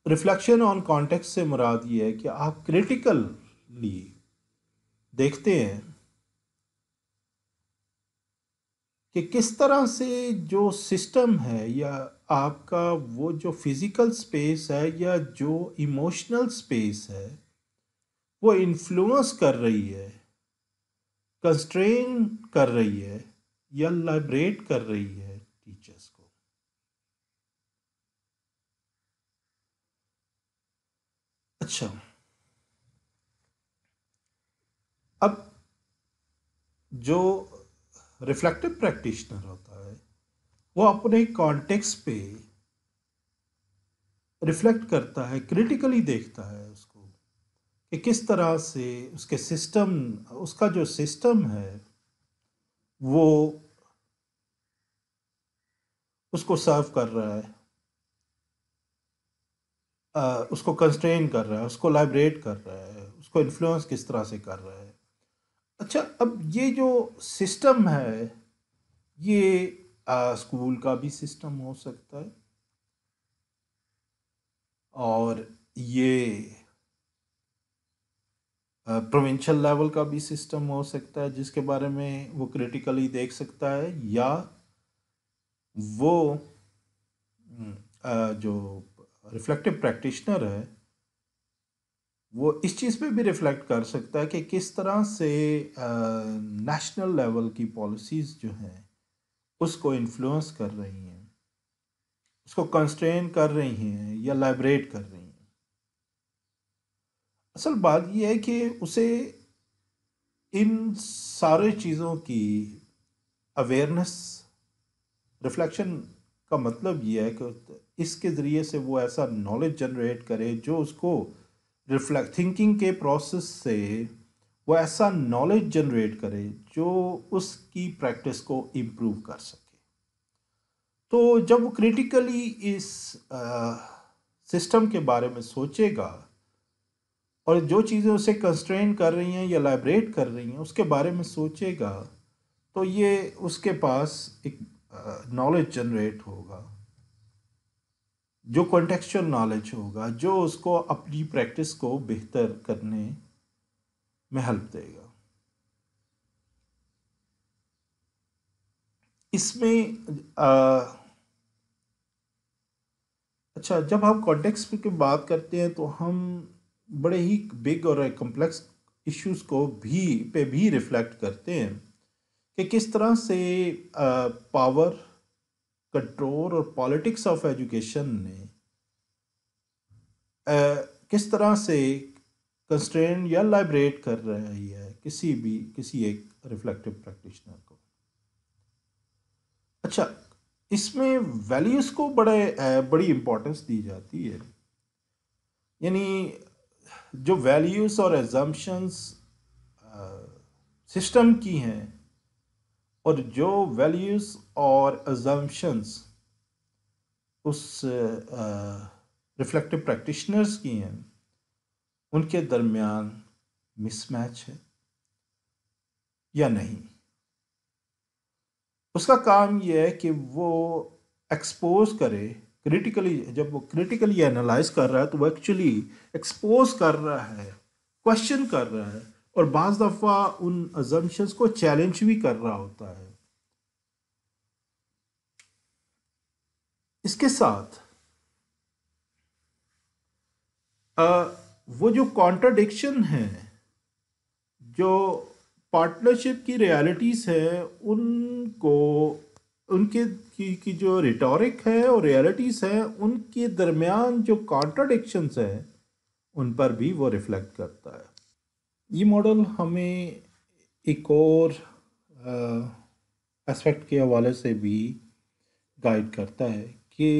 ریفلیکشن آن کانٹیکس سے مراد یہ ہے کہ آپ کریٹیکلی دیکھتے ہیں کہ کس طرح سے جو سسٹم ہے یا آپ کا وہ جو فزیکل سپیس ہے یا جو ایموشنل سپیس ہے وہ انفلوئنس کر رہی ہے، کنسٹرین کر رہی ہے یا لائبریٹ کر رہی ہے ٹیچرز کو. اچھا، اب جو ریفلیکٹو پریکٹیشنر ہوتا ہے وہ اپنے کانٹیکس پہ ریفلیکٹ کرتا ہے، کریٹیکلی دیکھتا ہے اس کو کہ کس طرح سے اس کے سسٹم، اس کا جو سسٹم ہے وہ اس کو سرو کر رہا ہے، اس کو کنسٹرین کر رہا ہے، اس کو لائبریٹ کر رہا ہے، اس کو انفلوئنس کس طرح سے کر رہا ہے. اچھا، اب یہ جو سسٹم ہے یہ اسکول کا بھی سسٹم ہو سکتا ہے، اور یہ پروونشل لیول کا بھی سسٹم ہو سکتا ہے جس کے بارے میں وہ کریٹیکلی دیکھ سکتا ہے، یا وہ جو ریفلیکٹو پریکٹیشنر ہے وہ اس چیز پہ بھی ریفلیکٹ کر سکتا ہے کہ کس طرح سے نیشنل لیول کی پالیسیز جو ہیں اس کو انفلوئنس کر رہی ہیں، اس کو کنسٹرین کر رہی ہیں یا لائبریٹ کر رہی ہیں. اصل بات یہ ہے کہ اسے ان سارے چیزوں کی اویئرنیس، ریفلیکشن کا مطلب یہ ہے کہ اس کے ذریعے سے وہ ایسا نالج جنریٹ کرے جو اس کو ریفلیکٹ تھنکنگ کے پروسیس سے وہ ایسا نالج جنریٹ کرے جو اس کی پریکٹس کو امپروو کر سکے. تو جب وہ کریٹیکلی اس سسٹم کے بارے میں سوچے گا اور جو چیزیں اسے کنسٹرین کر رہی ہیں یا لائبریٹ کر رہی ہیں اس کے بارے میں سوچے گا تو یہ اس کے پاس ایک نالج جنریٹ ہوگا، جو کنٹیکسچل نالج ہوگا جو اس کو اپنی پریکٹس کو بہتر کرنے میں ہیلپ دے گا. اس میں اچھا، جب ہم کانٹیکس کی بات کرتے ہیں تو ہم بڑے ہی بگ اور کمپلیکس ایشوز کو بھی ریفلیکٹ کرتے ہیں کہ کس طرح سے پاور، کنٹرول اور پالیٹکس آف ایجوکیشن نے کس طرح سے کنسٹرین یا لائبریٹ کر رہی ہے کسی ایک ریفلیکٹو پریکٹیشنر کو. اچھا، اس میں ویلیوز کو بڑی امپورٹنس دی جاتی ہے. یعنی جو ویلیوز اور ایزمپشنس سسٹم کی ہیں اور جو ویلیوز اور ایزمپشنس اس ریفلیکٹو پریکٹیشنرز کی ہیں ان کے درمیان مس میچ ہے یا نہیں. اس کا کام یہ ہے کہ وہ ایکسپوز کرے کریٹیکلی. جب وہ کریٹیکلی انالائز کر رہا ہے تو وہ ایکچولی ایکسپوز کر رہا ہے، کوشچن کر رہا ہے، اور بعض دفعہ ان ازمپشنس کو چیلنج بھی کر رہا ہوتا ہے. اس کے ساتھ وہ جو کانٹرڈکشن ہے، جو پارٹنرشپ کی ریالٹیز ہے، ان کو ان کے کی جو ریٹورک ہے اور ریالٹیز ہے، ان کے درمیان جو کانٹرڈکشنز ہیں ان پر بھی وہ ریفلیکٹ کرتا ہے۔ یہ ماڈل ہمیں ایک اور اسپیکٹ کے حوالے سے بھی گائیڈ کرتا ہے کہ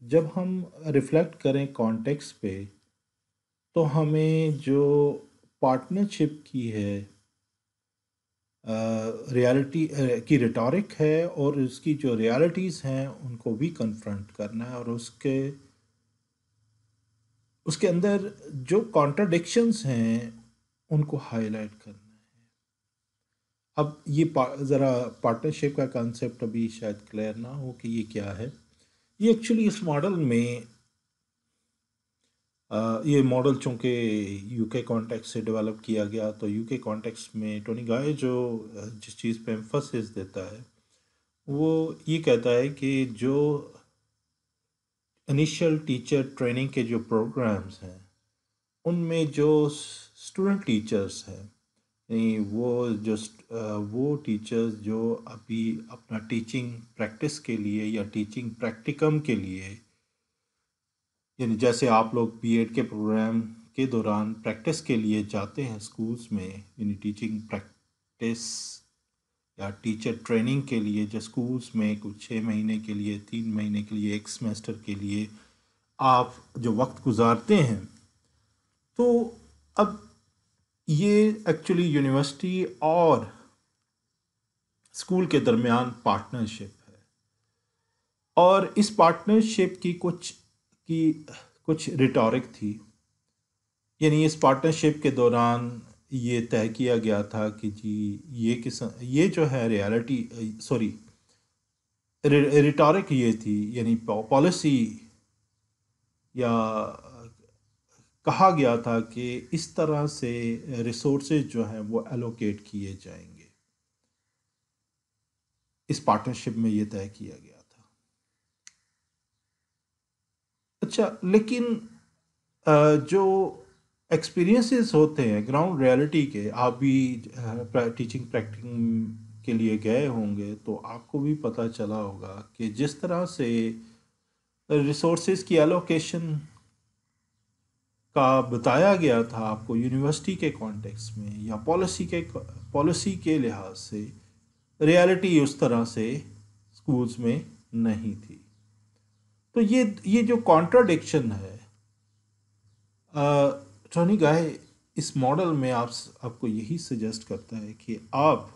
جب ہم ریفلیکٹ کریں کانٹیکس پہ، تو ہمیں جو پارٹنرشپ کی ہے ریالٹی کی ریٹورک ہے اور اس کی جو ریالٹیز ہیں ان کو بھی کنفرنٹ کرنا ہے، اور اس کے اندر جو کانٹرڈکشنز ہیں ان کو ہائی لائٹ کرنا ہے۔ اب یہ ذرا پارٹنرشپ کا کانسیپٹ ابھی شاید کلیئر نہ ہو کہ یہ کیا ہے۔ یہ ایکچولی اس ماڈل میں یہ ماڈل چونکہ یو کے کانٹیکس سے ڈیولپ کیا گیا، تو یو کے کانٹیکس میں ٹونی گائے جو جس چیز پہ ایمفسس دیتا ہے وہ یہ کہتا ہے کہ جو انیشل ٹیچر ٹریننگ کے جو پروگرامز ہیں ان میں جو اسٹوڈنٹ ٹیچرز ہیں، یعنی وہ ٹیچرز جو ابھی اپنا ٹیچنگ پریکٹس کے لیے یا ٹیچنگ پریکٹیکم کے لیے، یعنی جیسے آپ لوگ بی ایڈ کے پروگرام کے دوران پریکٹس کے لیے جاتے ہیں اسکولس میں، یعنی ٹیچنگ پریکٹس یا ٹیچر ٹریننگ کے لیے جو اسکولس میں کچھ 6 مہینے کے لیے، 3 مہینے کے لیے، ایک سمیسٹر کے لیے آپ جو وقت گزارتے ہیں، تو اب یہ ایکچولی یونیورسٹی اور اسکول کے درمیان پارٹنرشپ ہے، اور اس پارٹنرشپ کی کچھ ریٹورک تھی۔ یعنی اس پارٹنرشپ کے دوران یہ طے کیا گیا تھا کہ جی یہ جو ہے ریالٹی ریٹورک یہ تھی، یعنی پالیسی یا کہا گیا تھا کہ اس طرح سے ریسورسز جو ہیں وہ ایلوکیٹ کیے جائیں گے۔ اس پارٹنرشپ میں یہ طے کیا گیا تھا۔ اچھا، لیکن جو ایکسپیرینسز ہوتے ہیں گراؤنڈ ریالٹی کے، آپ بھی ٹیچنگ پریکٹنگ کے لیے گئے ہوں گے تو آپ کو بھی پتہ چلا ہوگا کہ جس طرح سے ریسورسز کی ایلوکیشن کا بتایا گیا تھا آپ کو یونیورسٹی کے کانٹیکس میں یا پالیسی کے لحاظ سے، ریالٹی اس طرح سے اسکولس میں نہیں تھی۔ تو یہ جو کانٹراڈکشن ہے، ٹونی گائے اس ماڈل میں آپ کو یہی سجیسٹ کرتا ہے کہ آپ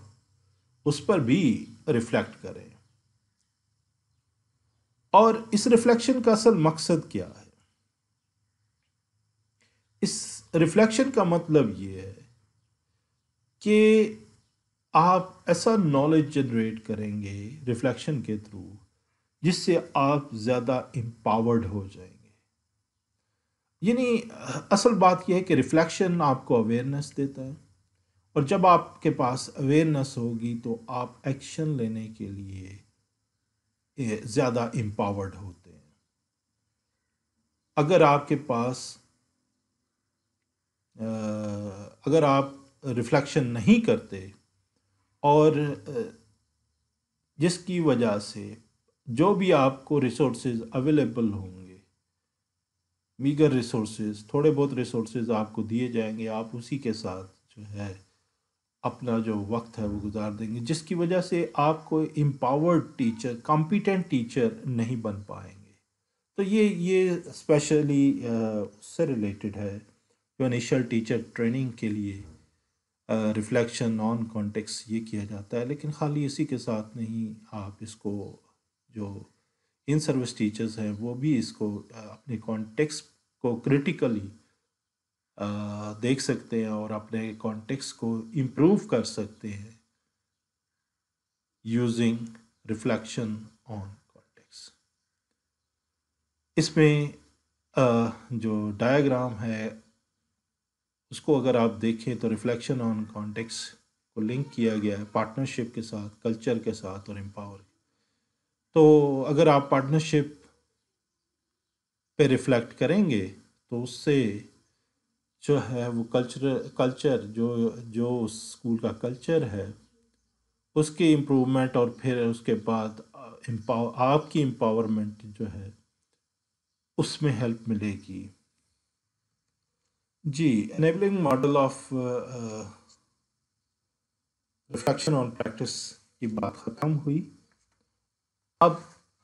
اس پر بھی ریفلیکٹ کریں۔ اور اس ریفلیکشن کا اصل مقصد کیا ہے؟ اس ریفلیکشن کا مطلب یہ ہے کہ آپ ایسا نالج جنریٹ کریں گے ریفلیکشن کے تھرو جس سے آپ زیادہ امپاورڈ ہو جائیں گے۔ یعنی اصل بات یہ ہے کہ ریفلیکشن آپ کو اویئرنیس دیتا ہے، اور جب آپ کے پاس اویئرنیس ہوگی تو آپ ایکشن لینے کے لیے زیادہ امپاورڈ ہوتے ہیں۔ اگر آپ ریفلیکشن نہیں کرتے، اور جس کی وجہ سے جو بھی آپ کو ریسورسز اویلیبل ہوں گے، میگر ریسورسز، تھوڑے بہت ریسورسز آپ کو دیے جائیں گے، آپ اسی کے ساتھ جو ہے اپنا جو وقت ہے وہ گزار دیں گے، جس کی وجہ سے آپ کو امپاورڈ ٹیچر، کمپیٹنٹ ٹیچر نہیں بن پائیں گے۔ تو یہ اسپیشلی اس سے ریلیٹڈ ہے جو انیشل ٹیچر ٹریننگ کے لیے ریفلیکشن آن کانٹیکس یہ کیا جاتا ہے۔ لیکن خالی اسی کے ساتھ نہیں، آپ اس کو جو ان سروس ٹیچرز ہیں وہ بھی اس کو اپنے کانٹیکس کو کریٹیکلی دیکھ سکتے ہیں اور اپنے کانٹیکس کو امپروو کر سکتے ہیں یوزنگ ریفلیکشن آن کانٹیکس۔ اس میں جو ڈائیگرام ہے اس کو اگر آپ دیکھیں تو ریفلیکشن آن کانٹیکس کو لنک کیا گیا ہے پارٹنرشپ کے ساتھ، کلچر کے ساتھ اور امپاور۔ تو اگر آپ پارٹنرشپ پہ ریفلیکٹ کریں گے تو اس سے جو ہے وہ کلچر جو اسکول کا کلچر ہے اس کی امپرومنٹ، اور پھر اس کے بعد آپ کی امپاورمنٹ جو ہے اس میں ہیلپ ملے گی. جی، enabling model of reflection on practice کی بات ختم ہوئی. اب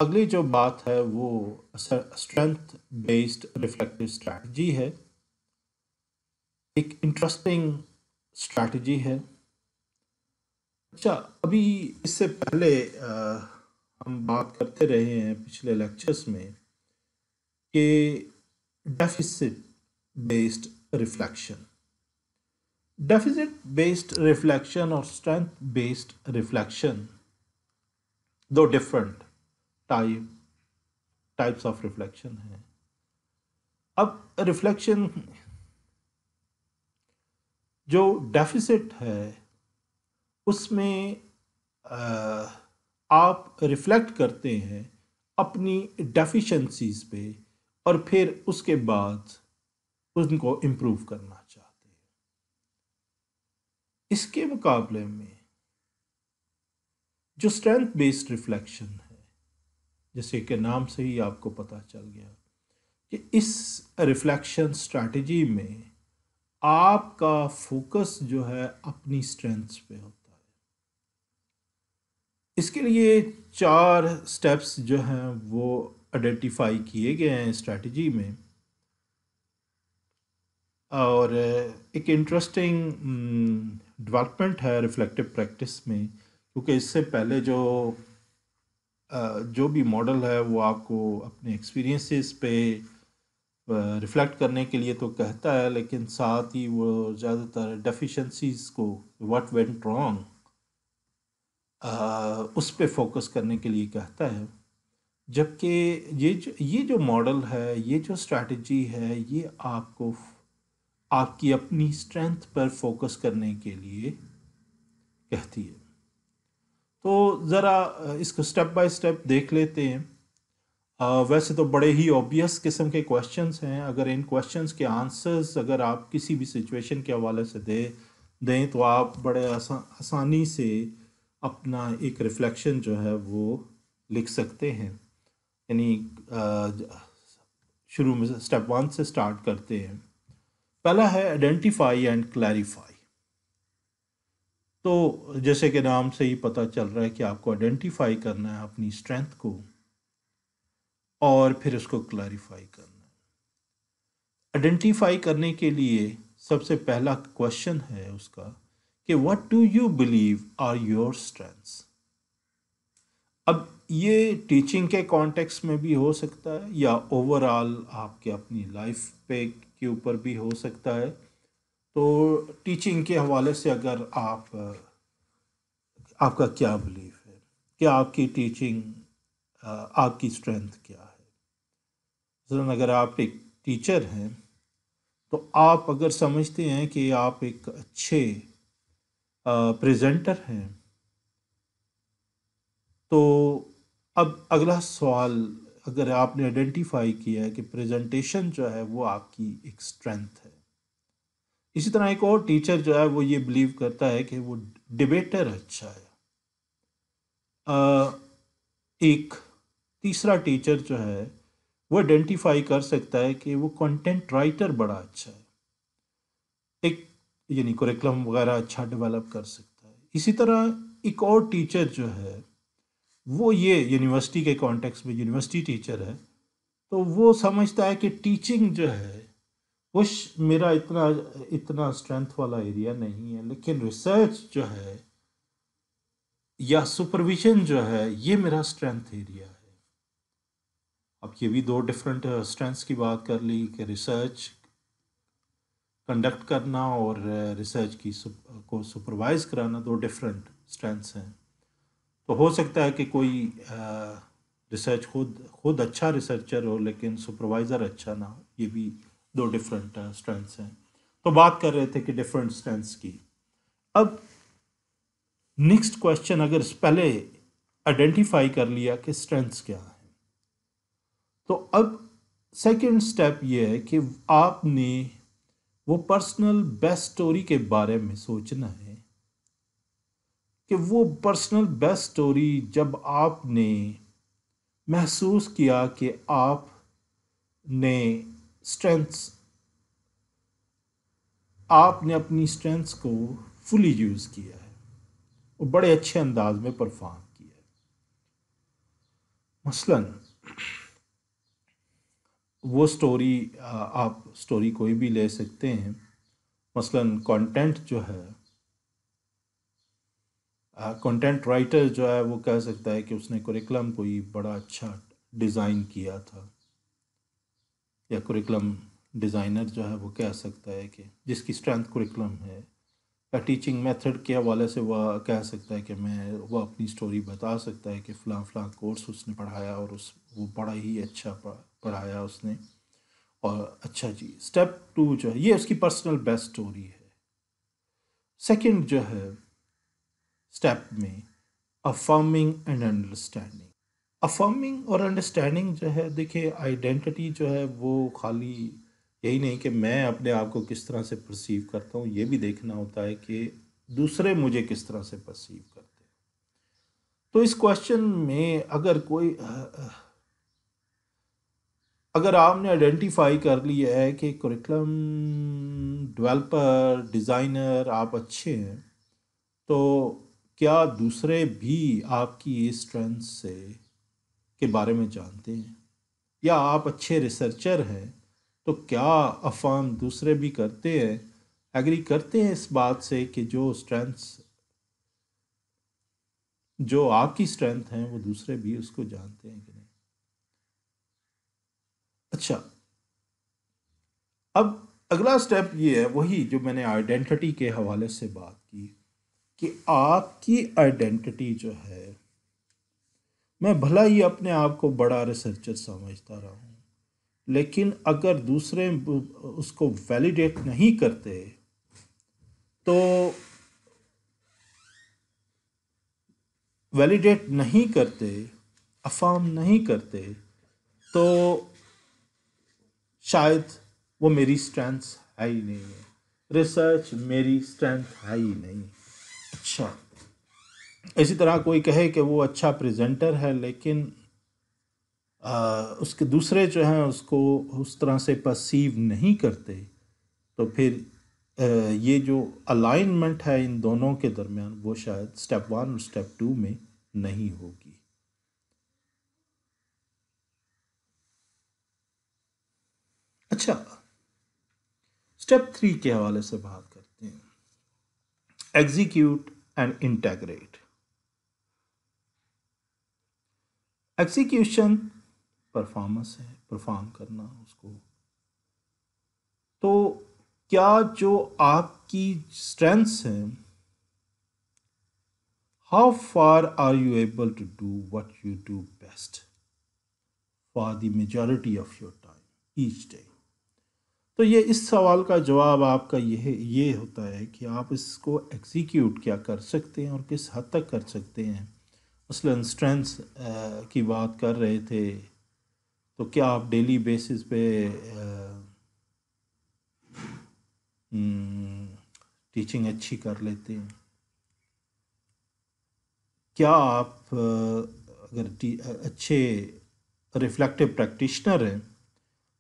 اگلی جو بات ہے وہ اسٹرینتھ بیسڈ ریفلیکٹیو اسٹریٹجی ہے. ایک انٹرسٹنگ اسٹریٹجی ہے. اچھا، ابھی اس سے پہلے ہم بات کرتے رہے ہیں پچھلے لیکچرز میں کہ ڈیفیسٹ بیسڈ ریفلیکشن اور اسٹرینتھ بیسڈ ریفلیکشن دو ڈفرنٹ ٹائپس آف ریفلیکشن ہیں. اب ریفلیکشن جو ڈیفیسٹ ہے اس میں آپ ریفلیکٹ کرتے ہیں اپنی ڈیفیشنسیز پہ اور پھر اس کے بعد ان کو امپروو کرنا چاہتے ہیں. اس کے مقابلے میں جو اسٹرینتھ بیسڈ ریفلیکشن ہے، جیسے کہ نام سے ہی آپ کو پتہ چل گیا کہ اس ریفلیکشن اسٹریٹجی میں آپ کا فوکس جو ہے اپنی اسٹرینتھس پہ ہوتا ہے. اس کے لیے 4 سٹیپس جو ہیں وہ آئیڈینٹیفائی کیے گئے ہیں اسٹریٹجی میں. اور ایک انٹرسٹنگ ڈیولپمنٹ ہے ریفلیکٹیو پریکٹس میں، کیونکہ اس سے پہلے جو بھی ماڈل ہے وہ آپ کو اپنے ایکسپیرینسز پہ ریفلیکٹ کرنے کے لیے تو کہتا ہے، لیکن ساتھ ہی وہ زیادہ تر ڈیفیشنسیز کو واٹ وینٹ رانگ اس پہ فوکس کرنے کے لیے کہتا ہے. جبکہ یہ جو ماڈل ہے، یہ جو اسٹریٹجی ہے، یہ آپ کی اپنی اسٹرینتھ پر فوکس کرنے کے لیے کہتی ہے. تو ذرا اس کو سٹیپ بائی سٹیپ دیکھ لیتے ہیں. ویسے تو بڑے ہی اوبیس قسم کے کوشچنس ہیں. اگر ان کوشچنس کے آنسرز اگر آپ کسی بھی سچویشن کے حوالے سے دیں تو آپ بڑے آسانی سے اپنا ایک ریفلیکشن جو ہے وہ لکھ سکتے ہیں. یعنی شروع میں سٹیپ 1 سے سٹارٹ کرتے ہیں. پہلا ہے آئیڈینٹیفائی اینڈ کلیریفائی. تو جیسے کہ نام سے ہی پتہ چل رہا ہے کہ آپ کو آئیڈینٹیفائی کرنا ہے اپنی اسٹرینتھ کو اور پھر اس کو کلیریفائی کرنا ہے. آئیڈینٹیفائی کرنے کے لیے سب سے پہلا کوشچن ہے اس کا کہ what do you believe are your strengths. اب یہ ٹیچنگ کے کانٹیکس میں بھی ہو سکتا ہے یا اوور آل آپ کے اپنی لائف پہ کے اوپر بھی ہو سکتا ہے. تو ٹیچنگ کے حوالے سے اگر آپ کا کیا بلیف ہے کہ آپ کی ٹیچنگ آپ کی اسٹرینتھ کیا ہے. مثلاً اگر آپ ایک ٹیچر ہیں تو آپ اگر سمجھتے ہیں کہ آپ ایک اچھے پریزنٹر ہیں، تو اب اگلا سوال اگر آپ نے آئیڈینٹیفائی کیا ہے کہ پریزنٹیشن جو ہے وہ آپ کی ایک اسٹرینتھ ہے. اسی طرح ایک اور ٹیچر جو ہے وہ یہ بلیو کرتا ہے کہ وہ ڈبیٹر اچھا ہے. ایک تیسرا ٹیچر جو ہے وہ آئیڈینٹیفائی کر سکتا ہے کہ وہ کنٹینٹ رائٹر بڑا اچھا ہے، ایک یعنی کوریکلم وغیرہ اچھا ڈیولپ کر سکتا ہے. اسی طرح ایک اور ٹیچر جو ہے وہ یہ یونیورسٹی کے کانٹیکس میں یونیورسٹی ٹیچر ہے، تو وہ سمجھتا ہے کہ ٹیچنگ جو ہے وہ میرا اتنا اسٹرینتھ والا ایریا نہیں ہے، لیکن ریسرچ جو ہے یا سپرویژن جو ہے یہ میرا اسٹرینتھ ایریا ہے. اب یہ بھی دو ڈفرینٹ اسٹرینتھس کی بات کر لی کہ ریسرچ کنڈکٹ کرنا اور ریسرچ کو سپروائز کرانا دو ڈفرینٹ اسٹرینتھس ہیں. تو ہو سکتا ہے کہ کوئی ریسرچ خود اچھا ریسرچر ہو لیکن سپروائزر اچھا نہ ہو. یہ بھی دو ڈفرینٹ اسٹرینتھس ہیں. تو بات کر رہے تھے کہ ڈفرینٹ اسٹرینتھس کی. اب نیکسٹ کوشچن اگر پہلے آئیڈینٹیفائی کر لیا کہ اسٹرینتھس کیا ہیں، تو اب سیکنڈ سٹیپ یہ ہے کہ آپ نے وہ پرسنل بیسٹ سٹوری کے بارے میں سوچنا ہے کہ وہ پرسنل بیسٹ سٹوری جب آپ نے محسوس کیا کہ آپ نے اسٹرینتھس آپ نے اپنی اسٹرینتھس کو فلی یوز کیا ہے، وہ بڑے اچھے انداز میں پرفارم کیا ہے۔ مثلاً وہ سٹوری، آپ سٹوری کوئی بھی لے سکتے ہیں، مثلاً کانٹینٹ جو ہے، کنٹینٹ رائٹر جو ہے وہ کہہ سکتا ہے کہ اس نے کریکلم کوئی بڑا اچھا ڈیزائن کیا تھا، یا کریکلم ڈیزائنر جو ہے وہ کہہ سکتا ہے کہ جس کی اسٹرینتھ کریکلم ہے، یا ٹیچنگ میتھڈ کے حوالے سے وہ کہہ سکتا ہے کہ وہ اپنی سٹوری بتا سکتا ہے کہ فلاں فلاں کورس اس نے پڑھایا اور وہ بڑا ہی اچھا پڑھایا اس نے، اور اچھا جی۔ اسٹیپ 2 جو ہے یہ اس کی پرسنل بیسٹ سٹوری ہے۔ سیکنڈ جو ہے اسٹیپ میں افرمنگ اینڈ انڈرسٹینڈنگ۔ افرمنگ اور انڈرسٹینڈنگ جو ہے، دیکھیں آئیڈینٹی جو ہے وہ خالی یہی نہیں کہ میں اپنے آپ کو کس طرح سے پرسیو کرتا ہوں، یہ بھی دیکھنا ہوتا ہے کہ دوسرے مجھے کس طرح سے پرسیو کرتے ہیں۔ تو اس کوشچن میں اگر آپ نے آئیڈینٹیفائی کر لیا ہے کہ کریکلم ڈیولپر ڈیزائنر آپ اچھے ہیں، تو کیا دوسرے بھی آپ کی اس اسٹرینتھ سے کے بارے میں جانتے ہیں؟ یا آپ اچھے ریسرچر ہیں تو کیا افام دوسرے بھی کرتے ہیں، ایگری کرتے ہیں اس بات سے کہ جو آپ کی اسٹرینتھ ہیں وہ دوسرے بھی اس کو جانتے ہیں کہ نہیں؟ اچھا، اب اگلا سٹیپ یہ ہے، وہی جو میں نے آئیڈینٹی کے حوالے سے بات کی، کہ آپ کی آئیڈینٹی جو ہے، میں بھلا ہی اپنے آپ کو بڑا ریسرچر سمجھتا رہا ہوں، لیکن اگر دوسرے اس کو ویلیڈیٹ نہیں کرتے، تو ویلیڈیٹ نہیں کرتے، افارم نہیں کرتے، تو شاید وہ میری اسٹرینتھ ہے ہی نہیں ہے، ریسرچ میری اسٹرینتھ ہے ہی نہیں۔ اچھا، اسی طرح کوئی کہے کہ وہ اچھا پریزنٹر ہے، لیکن اس کے دوسرے جو ہیں اس کو اس طرح سے پرسیو نہیں کرتے، تو پھر یہ جو الائنمنٹ ہے ان دونوں کے درمیان، وہ شاید اسٹیپ 1 اور اسٹیپ 2 میں نہیں ہوگی۔ اچھا، اسٹیپ 3 کے حوالے سے بات کرتے ہیں، execute and integrate. Execution performance ہے، پرفارم کرنا اس کو، تو کیا جو آپ کی اسٹرینتھس ہیں، how far are you able to do what you do best for the majority of your time each day? تو یہ اس سوال کا جواب آپ کا یہ ہوتا ہے کہ آپ اس کو ایگزیکیوٹ کیا کر سکتے ہیں اور کس حد تک کر سکتے ہیں۔ مثلاً اسٹرینتھس کی بات کر رہے تھے، تو کیا آپ ڈیلی بیسس پہ ٹیچنگ اچھی کر لیتے ہیں؟ کیا آپ اگر اچھے ریفلیکٹیو پریکٹیشنر ہیں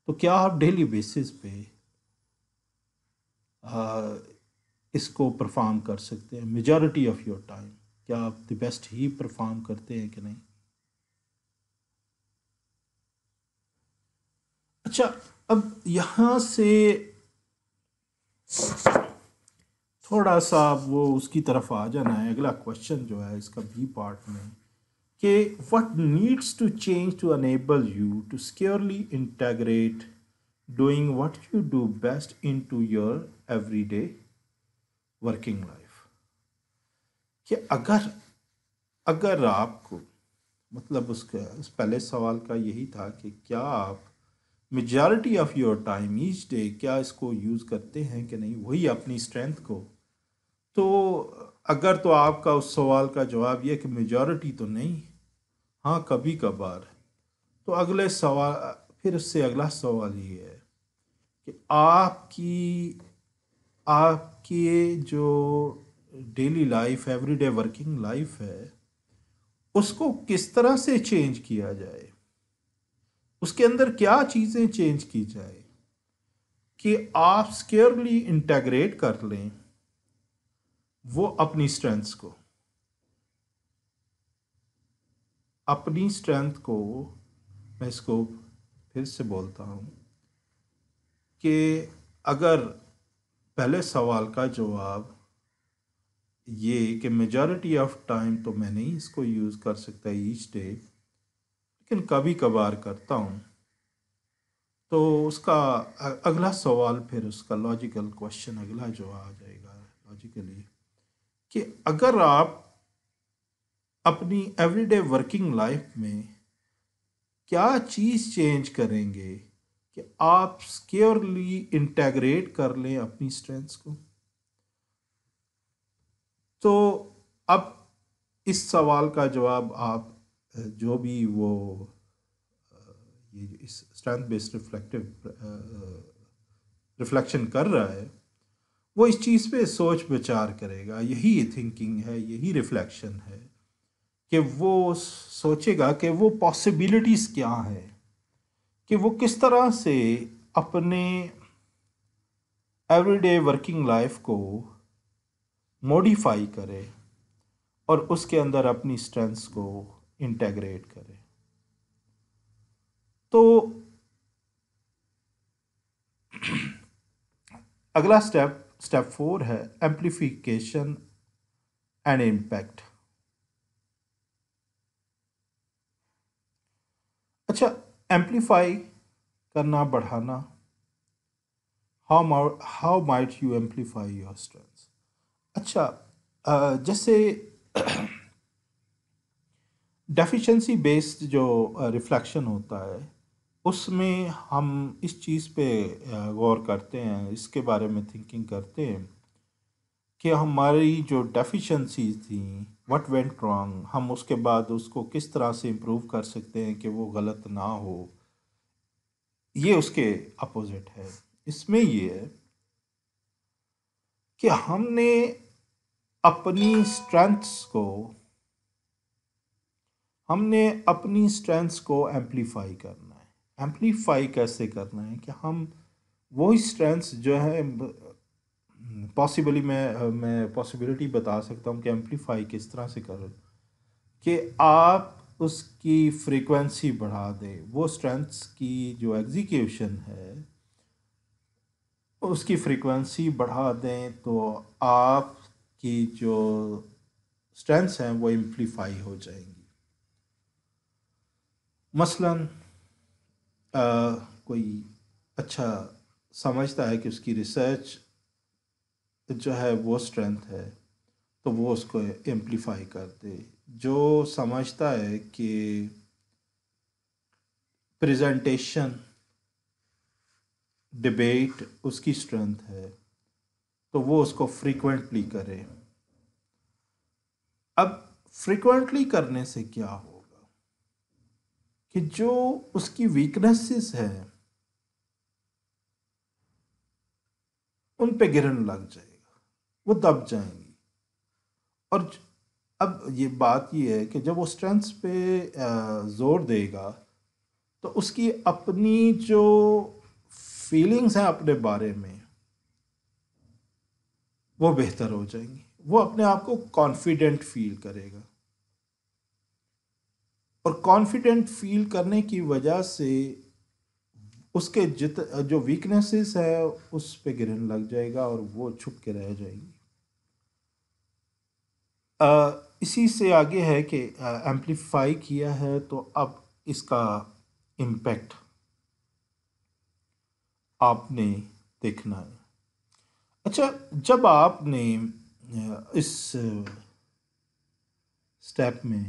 تو کیا آپ ڈیلی بیسس پہ اس کو پرفارم کر سکتے ہیں میجورٹی آف یور ٹائم؟ کیا آپ دی بیسٹ ہی پرفارم کرتے ہیں کہ نہیں؟ اچھا، اب یہاں سے تھوڑا سا وہ اس کی طرف آ جانا ہے، اگلا کوشچن جو ہے اس کا بی پارٹ میں، کہ what needs to change to enable you to securely integrate doing what you do best into your everyday working life؟ کہ اگر آپ کو، مطلب اس پہلے سوال کا یہی تھا کہ کیا آپ majority of your time each day کیا اس کو یوز کرتے ہیں کہ نہیں، وہی اپنی اسٹرینتھ کو، تو اگر تو آپ کا اس سوال کا جواب یہ کہ میجارٹی تو نہیں، ہاں کبھی کبھار، تو اگلے سوال پھر اس سے اگلا سوال یہ ہے کہ آپ کی جو daily life every day working life ہے اس کو کس طرح سے چینج کیا جائے، اس کے اندر کیا چیزیں چینج کی جائے کہ آپ سکیورلی انٹیگریٹ کر لیں وہ اپنی اسٹرینتھ کو میں اس کو پھر سے بولتا ہوں کہ اگر پہلے سوال کا جواب یہ کہ میجورٹی آف ٹائم تو میں نہیں اس کو یوز کر سکتا ایچ ڈے، لیکن کبھی کبھار کرتا ہوں، تو اس کا اگلا سوال پھر اس کا لاجیکل کوشچن اگلا جو آ جائے گا لاجیکلی کہ اگر آپ اپنی ایوری ڈے ورکنگ لائف میں کیا چیز چینج کریں گے کہ آپ سکیورلی انٹیگریٹ کر لیں اپنی اسٹرینتھس کو. تو اب اس سوال کا جواب آپ جو بھی وہ یہ اس اسٹرینتھ بیسڈ ریفلیکشن کر رہا ہے وہ اس چیز پہ سوچ بچار کرے گا، یہی تھنکنگ ہے، یہی ریفلیکشن ہے کہ وہ سوچے گا کہ وہ پاسبلٹیز کیا ہیں، کہ وہ کس طرح سے اپنے ایوری ڈے ورکنگ لائف کو موڈیفائی کرے اور اس کے اندر اپنی اسٹرینتھس کو انٹیگریٹ کرے. تو اگلا اسٹیپ 4 ہے ایمپلیفیکیشن اینڈ امپیکٹ. اچھا، ایمپلیفائی کرنا، بڑھانا، how might you amplify your strengths. اچھا، جیسے ڈیفیشنسی بیسڈ جو ریفلیکشن ہوتا ہے اس میں ہم اس چیز پہ غور کرتے ہیں، اس کے بارے میں تھنکنگ کرتے ہیں کہ ہماری جو ڈیفیشنسیز تھیں واٹ وینٹ رانگ، ہم اس کے بعد اس کو کس طرح سے امپروو کر سکتے ہیں کہ وہ غلط نہ ہو. یہ اس کے اپوزٹ ہے. اس میں یہ ہے کہ ہم نے اپنی اسٹرینتھس کو ایمپلیفائی کرنا ہے. ایمپلیفائی کیسے کرنا ہے کہ ہم وہی اسٹرینتھس جو ہے میں پاسبلٹی بتا سکتا ہوں کہ ایمپلیفائی کس طرح سے کریں کہ آپ اس کی فریکوینسی بڑھا دیں، وہ اسٹرینتھس کی جو ایگزیکیوشن ہے اس کی فریکوینسی بڑھا دیں تو آپ کی جو اسٹرینتھس ہیں وہ ایمپلیفائی ہو جائیں گی. مثلاً کوئی اچھا سمجھتا ہے کہ اس کی ریسرچ جو ہے وہ اسٹرینتھ ہے تو وہ اس کو ایمپلیفائی کر دے. جو سمجھتا ہے کہ پریزنٹیشن ڈبیٹ اس کی اسٹرینتھ ہے تو وہ اس کو فریکوینٹلی کرے. اب فریکوینٹلی کرنے سے کیا ہوگا کہ جو اس کی ویکنیسز ہیں ان پہ گرن لگ جائے گا، وہ دب جائیں گی. اور اب یہ بات یہ ہے کہ جب وہ اسٹرینتھس پہ زور دے گا تو اس کی اپنی جو فیلنگز ہیں اپنے بارے میں وہ بہتر ہو جائیں گی، وہ اپنے آپ کو کانفیڈنٹ فیل کرے گا، اور کانفیڈنٹ فیل کرنے کی وجہ سے اس کے جو ویکنیسز ہے اس پہ گرہن لگ جائے گا اور وہ چھپ کے رہ جائیں گی. اسی سے آگے ہے کہ ایمپلیفائی کیا ہے تو اب اس کا امپیکٹ آپ نے دیکھنا ہے. اچھا، جب آپ نے اس اسٹیپ میں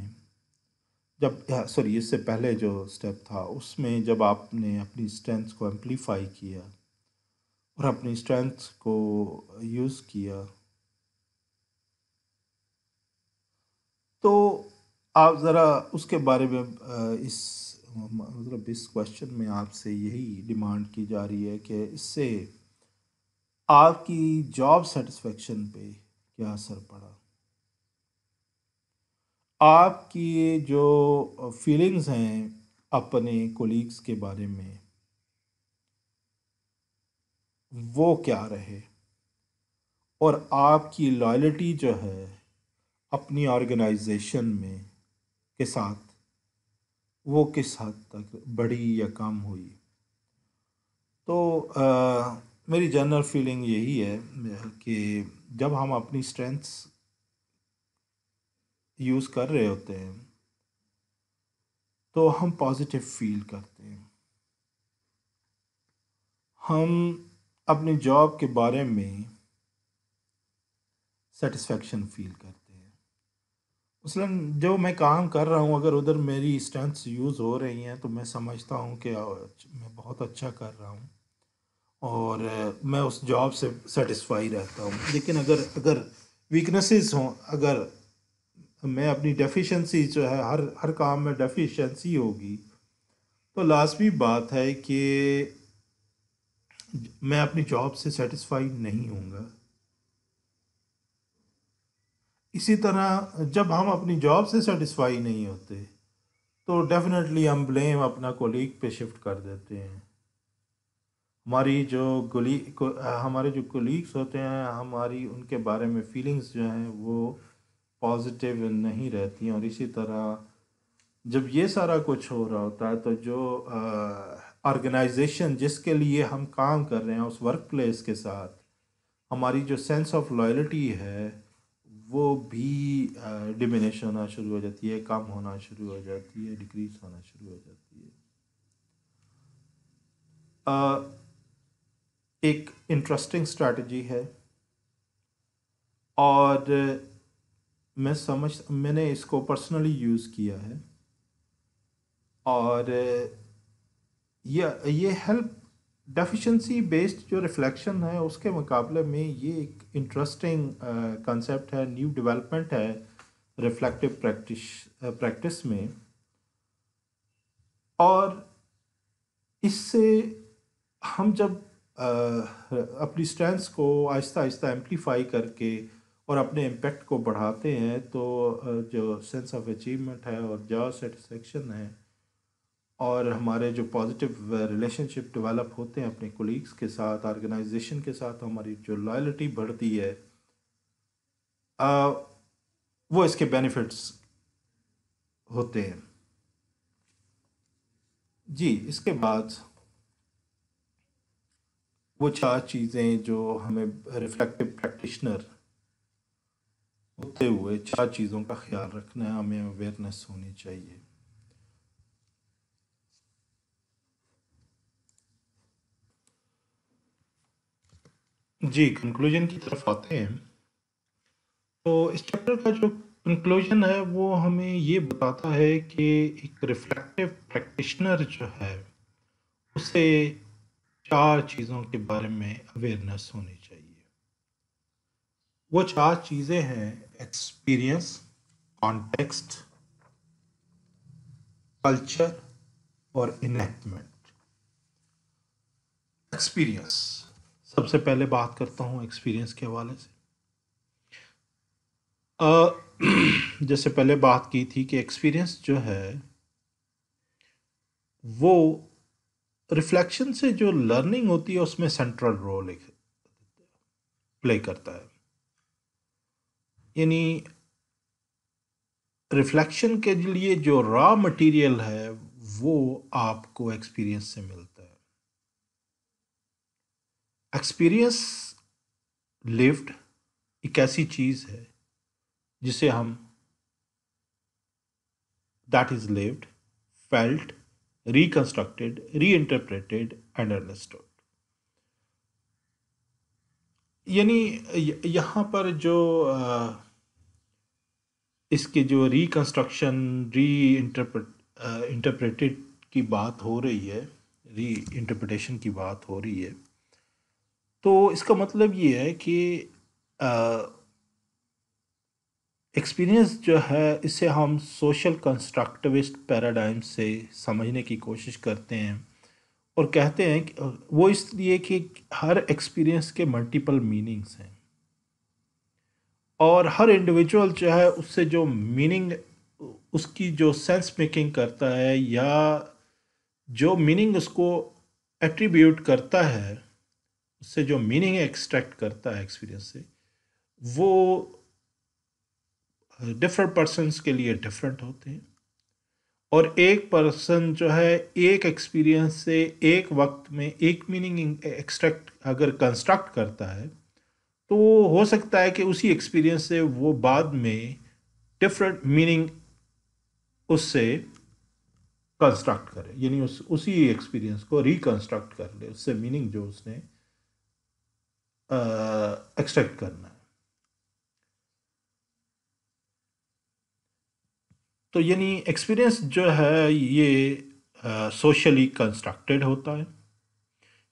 اس سے پہلے جو اسٹیپ تھا اس میں جب آپ نے اپنی اسٹرینتھس کو ایمپلیفائی کیا اور اپنی اسٹرینتھس کو یوز کیا تو آپ ذرا اس کے بارے میں اس مطلب اس کوشچن میں آپ سے یہی ڈیمانڈ کی جا رہی ہے کہ اس سے آپ کی جاب سیٹسفیکشن پہ کیا اثر پڑا، آپ کی جو فیلنگز ہیں اپنے کولیگز کے بارے میں وہ کیا رہے، اور آپ کی لائلٹی جو ہے اپنی آرگنائزیشن میں کے ساتھ وہ کس حد تک بڑھی یا کم ہوئی۔ تو میری جنرل فیلنگ یہی ہے کہ جب ہم اپنی اسٹرینتھس یوز کر رہے ہوتے ہیں تو ہم پازیٹیو فیل کرتے ہیں، ہم اپنی جاب کے بارے میں سیٹسفیکشن فیل کرتے ہیں۔ مثلاً جو میں کام کر رہا ہوں، اگر ادھر میری اسٹرینتھس یوز ہو رہی ہیں تو میں سمجھتا ہوں کہ میں بہت اچھا کر رہا ہوں، اور میں اس جاب سے سیٹسفائی رہتا ہوں۔ لیکن اگر ویکنیسز ہوں، اگر میں اپنی ڈیفیشنسی جو ہے ہر کام میں ڈیفیشنسی ہوگی، تو لازمی بات ہے کہ میں اپنی جاب سے سیٹسفائی نہیں ہوں گا۔ اسی طرح جب ہم اپنی جاب سے سیٹسفائی نہیں ہوتے تو ڈیفینیٹلی ہم بلیم اپنا کولیگ پہ شفٹ کر دیتے ہیں۔ ہمارے جو کولیگس ہوتے ہیں، ہماری ان کے بارے میں فیلنگز جو ہیں وہ پازیٹیو نہیں رہتی ہیں، اور اسی طرح جب یہ سارا کچھ ہو رہا ہوتا ہے تو جو آرگنائزیشن جس کے لیے ہم کام کر رہے ہیں اس ورک پلیس کے ساتھ ہماری جو سینس آف لائلٹی ہے وہ بھی ڈیمینش ہونا شروع ہو جاتی ہے، کم ہونا شروع ہو جاتی ہے، ڈیکریز ہونا شروع ہو جاتی ہے۔ ایک انٹرسٹنگ اسٹریٹجی ہے، اور میں نے اس کو پرسنلی یوز کیا ہے، اور یہ ہیلپ ڈیفیشنسی بیسڈ جو ریفلیکشن ہے اس کے مقابلے میں یہ ایک انٹرسٹنگ کنسیپٹ ہے، نیو ڈیولپمنٹ ہے ریفلیکٹیو پریکٹس میں، اور اس سے ہم جب اپنی اسٹرینتھس کو آہستہ آہستہ ایمپلیفائی کر کے اور اپنے امپیکٹ کو بڑھاتے ہیں تو جو سینس آف اچیومنٹ ہے اور جاب سیٹسفیکشن ہے، اور ہمارے جو پازیٹیو ریلیشن شپ ڈیولپ ہوتے ہیں اپنے کولیگس کے ساتھ، آرگنائزیشن کے ساتھ، ہماری جو لائلٹی بڑھتی ہے، وہ اس کے بینیفٹس ہوتے ہیں۔ جی، اس کے بعد وہ 4 چیزیں جو ہمیں ریفلیکٹیو پریکٹیشنر ہوتے ہوئے 4 چیزوں کا خیال رکھنا ہے، ہمیں اویئرنیس ہونی چاہیے۔ جی، کنکلوژن کی طرف آتے ہیں تو اس چیپٹر کا جو کنکلوژن ہے وہ ہمیں یہ بتاتا ہے کہ ایک ریفلیکٹیو پریکٹیشنر جو ہے اسے 4 چیزوں کے بارے میں اویئرنیس ہونی چاہیے۔ وہ 4 چیزیں ہیں: ایکسپیرئنس، کانٹیکسٹ، کلچر اور انیکٹمنٹ۔ ایکسپیرئنس، سب سے پہلے بات کرتا ہوں ایکسپیرئنس کے حوالے سے۔ جیسے پہلے بات کی تھی کہ ایکسپیرئنس جو ہے وہ ریفلیکشن سے جو لرننگ ہوتی ہے اس میں سینٹرل رول پلے کرتا ہے، یعنی ریفلیکشن کے لیے جو را مٹیریل ہے وہ آپ کو ایکسپیرئنس سے ملتا ہے۔ ایکسپیرئنس لیوڈ ایک ایسی چیز ہے جسے ہم that is lived, felt, reconstructed, reinterpreted and understood. یعنی یہاں پر جو اس کے جو ریکنسٹرکشن، ری انٹرپریٹیڈ کی بات ہو رہی ہے، ری انٹرپریٹیشن کی بات ہو رہی ہے، تو اس کا مطلب یہ ہے کہ ایکسپیرئنس جو ہے اسے ہم سوشل کنسٹرکٹیوسٹ پیراڈائم سے سمجھنے کی کوشش کرتے ہیں اور کہتے ہیں کہ وہ اس لیے کہ ہر ایکسپیرئنس کے ملٹیپل میننگز ہیں اور ہر انڈیویجول جو ہے اس سے جو میننگ اس کی جو سینس میکنگ کرتا ہے یا جو میننگ اس کو ایٹریبیوٹ کرتا ہے اس سے جو میننگ ایکسٹریکٹ کرتا ہے ایکسپیرئنس سے وہ ڈفرینٹ پرسنس کے لیے ڈفرینٹ ہوتے ہیں اور ایک پرسن جو ہے ایک ایکسپیرئنس سے ایک وقت میں ایک میننگ ایکسٹریکٹ اگر کنسٹرکٹ کرتا ہے تو ہو سکتا ہے کہ اسی ایکسپیرئنس سے وہ بعد میں ڈفرینٹ میننگ اس سے کنسٹرکٹ کرے یعنی اسی ایکسپیرئنس کو ریکنسٹرکٹ کر لے اس سے میننگ جو اس نے ایکسٹریکٹ کرنا ہے. تو یعنی ایکسپیرئنس جو ہے یہ سوشلی کنسٹرکٹیڈ ہوتا ہے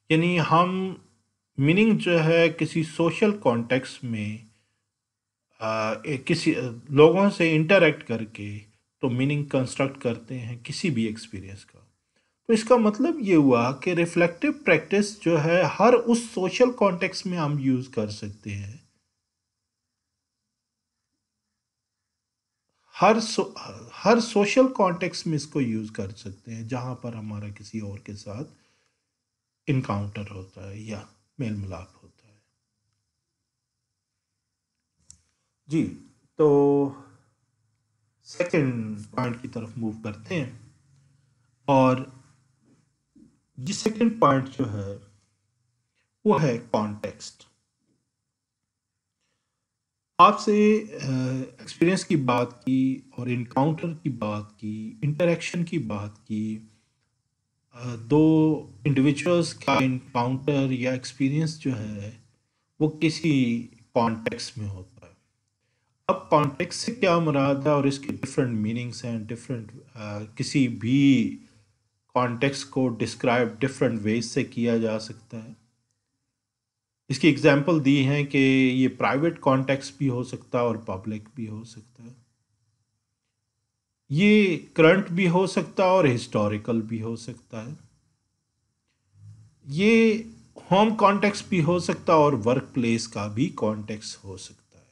یعنی ہم میننگ جو ہے کسی سوشل کانٹیکس میں کسی لوگوں سے انٹریکٹ کر کے تو میننگ کنسٹرکٹ کرتے ہیں کسی بھی ایکسپیرئنس کا. تو اس کا مطلب یہ ہوا کہ ریفلیکٹیو پریکٹس جو ہے ہر اس سوشل کانٹیکس میں ہم یوز کر سکتے ہیں ہر ہر سوشل کانٹیکس میں اس کو یوز کر سکتے ہیں جہاں پر ہمارا کسی اور کے ساتھ انکاؤنٹر ہوتا ہے یا میل ملاپ ہوتا ہے. جی تو سیکنڈ پوائنٹ کی طرف موو کرتے ہیں اور یہ سیکنڈ پوائنٹ جو ہے وہ ہے کانٹیکسٹ. آپ سے ایکسپیرئنس کی بات کی اور انکاؤنٹر کی بات کی انٹریکشن کی بات کی دو انڈیویجولس کا انکاؤنٹر یا ایکسپیرئنس جو ہے وہ کسی کانٹیکس میں ہوتا ہے. اب کانٹیکس سے کیا مراد ہے اور اس کے ڈفرینٹ میننگس ہیں ڈفرینٹ کسی بھی کانٹیکس کو ڈسکرائب ڈفرینٹ ویز سے کیا جا سکتا ہے. اس کی اگزامپل دی ہیں کہ یہ پرائیویٹ کانٹیکس بھی ہو سکتا ہے اور پبلک بھی ہو سکتا ہے. یہ کرنٹ بھی ہو سکتا ہے اور ہسٹوریکل بھی ہو سکتا ہے. یہ ہوم کانٹیکس بھی ہو سکتا ہے اور ورک پلیس کا بھی کانٹیکس ہو سکتا ہے.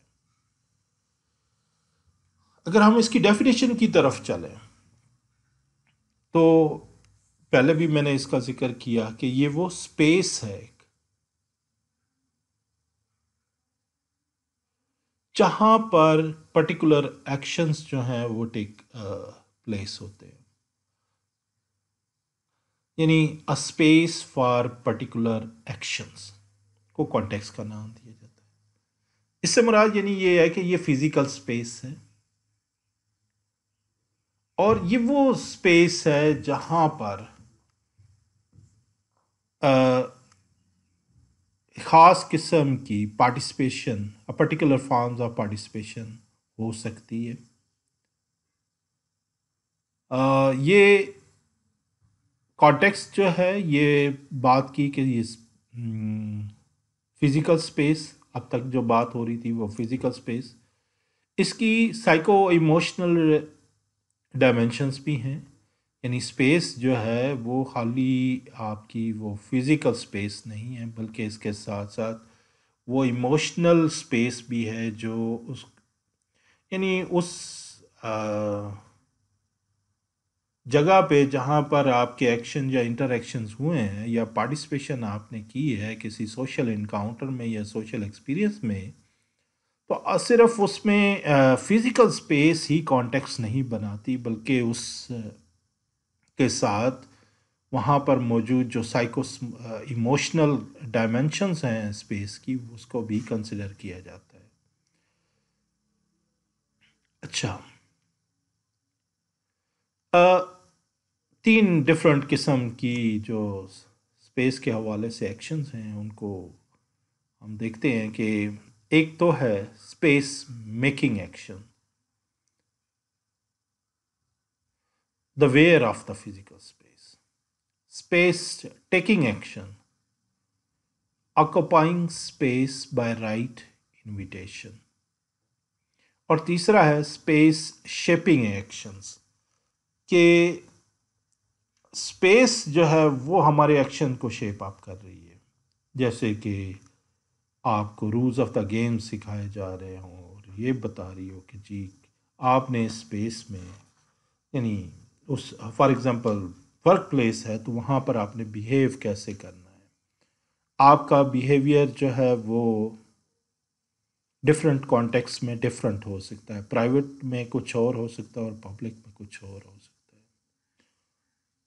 اگر ہم اس کی ڈیفینیشن کی طرف چلیں تو پہلے بھی میں نے اس کا ذکر کیا کہ یہ وہ اسپیس ہے جہاں پر پرٹیکولر ایکشنز جو ہیں وہ ٹیک پلیس ہوتے ہیں یعنی اسپیس فار پرٹیکولر ایکشنز کو کانٹیکس کا نام دیا جاتا ہے. اس سے مراد یعنی یہ ہے کہ یہ فزیکل اسپیس ہے اور یہ وہ اسپیس ہے جہاں پر خاص قسم کی participation particular forms of participation ہو سکتی ہے. یہ کانٹیکس جو ہے یہ بات کی کہ یہ فزیکل اسپیس اب تک جو بات ہو رہی تھی وہ فزیکل اسپیس اس کی سائیکو ایموشنل ڈائمینشنس بھی ہیں یعنی اسپیس جو ہے وہ خالی آپ کی وہ فزیکل اسپیس نہیں ہے بلکہ اس کے ساتھ ساتھ وہ ایموشنل اسپیس بھی ہے جو اس یعنی اس جگہ پہ جہاں پر آپ کے ایکشن یا انٹریکشنز ہوئے ہیں یا پارٹیسپیشن آپ نے کی ہے کسی سوشل انکاؤنٹر میں یا سوشل ایکسپیرئنس میں تو صرف اس میں فزیکل اسپیس ہی کانٹیکس نہیں بناتی بلکہ اس کے ساتھ وہاں پر موجود جو سائیکو ایموشنل ڈائمینشنز ہیں اسپیس کی اس کو بھی کنسیڈر کیا جاتا ہے. اچھا تین ڈفرینٹ قسم کی جو اسپیس کے حوالے سے ایکشنز ہیں ان کو ہم دیکھتے ہیں کہ ایک تو ہے space making action the wear of the physical space. Space taking action, occupying space by right invitation. اور تیسرا ہے اسپیس شیپنگ ایکشنز، کہ اسپیس جو ہے وہ ہمارے ایکشن کو شیپ اپ کر رہی ہے. جیسے کہ آپ کو رولز آف دا گیم سکھائے جا رہے ہوں اور یہ بتا رہی ہو کہ جی آپ نے اسپیس میں، یعنی اس فار ایگزامپل ورک پلیس ہے تو وہاں پر آپ نے بیہیو کیسے کرنا ہے. آپ کا بیہیویئر جو ہے وہ ڈفرینٹ کانٹیکس میں ڈفرینٹ ہو سکتا ہے، پرائیویٹ میں کچھ اور ہو سکتا ہے اور پبلک میں کچھ اور ہو سکتا ہے.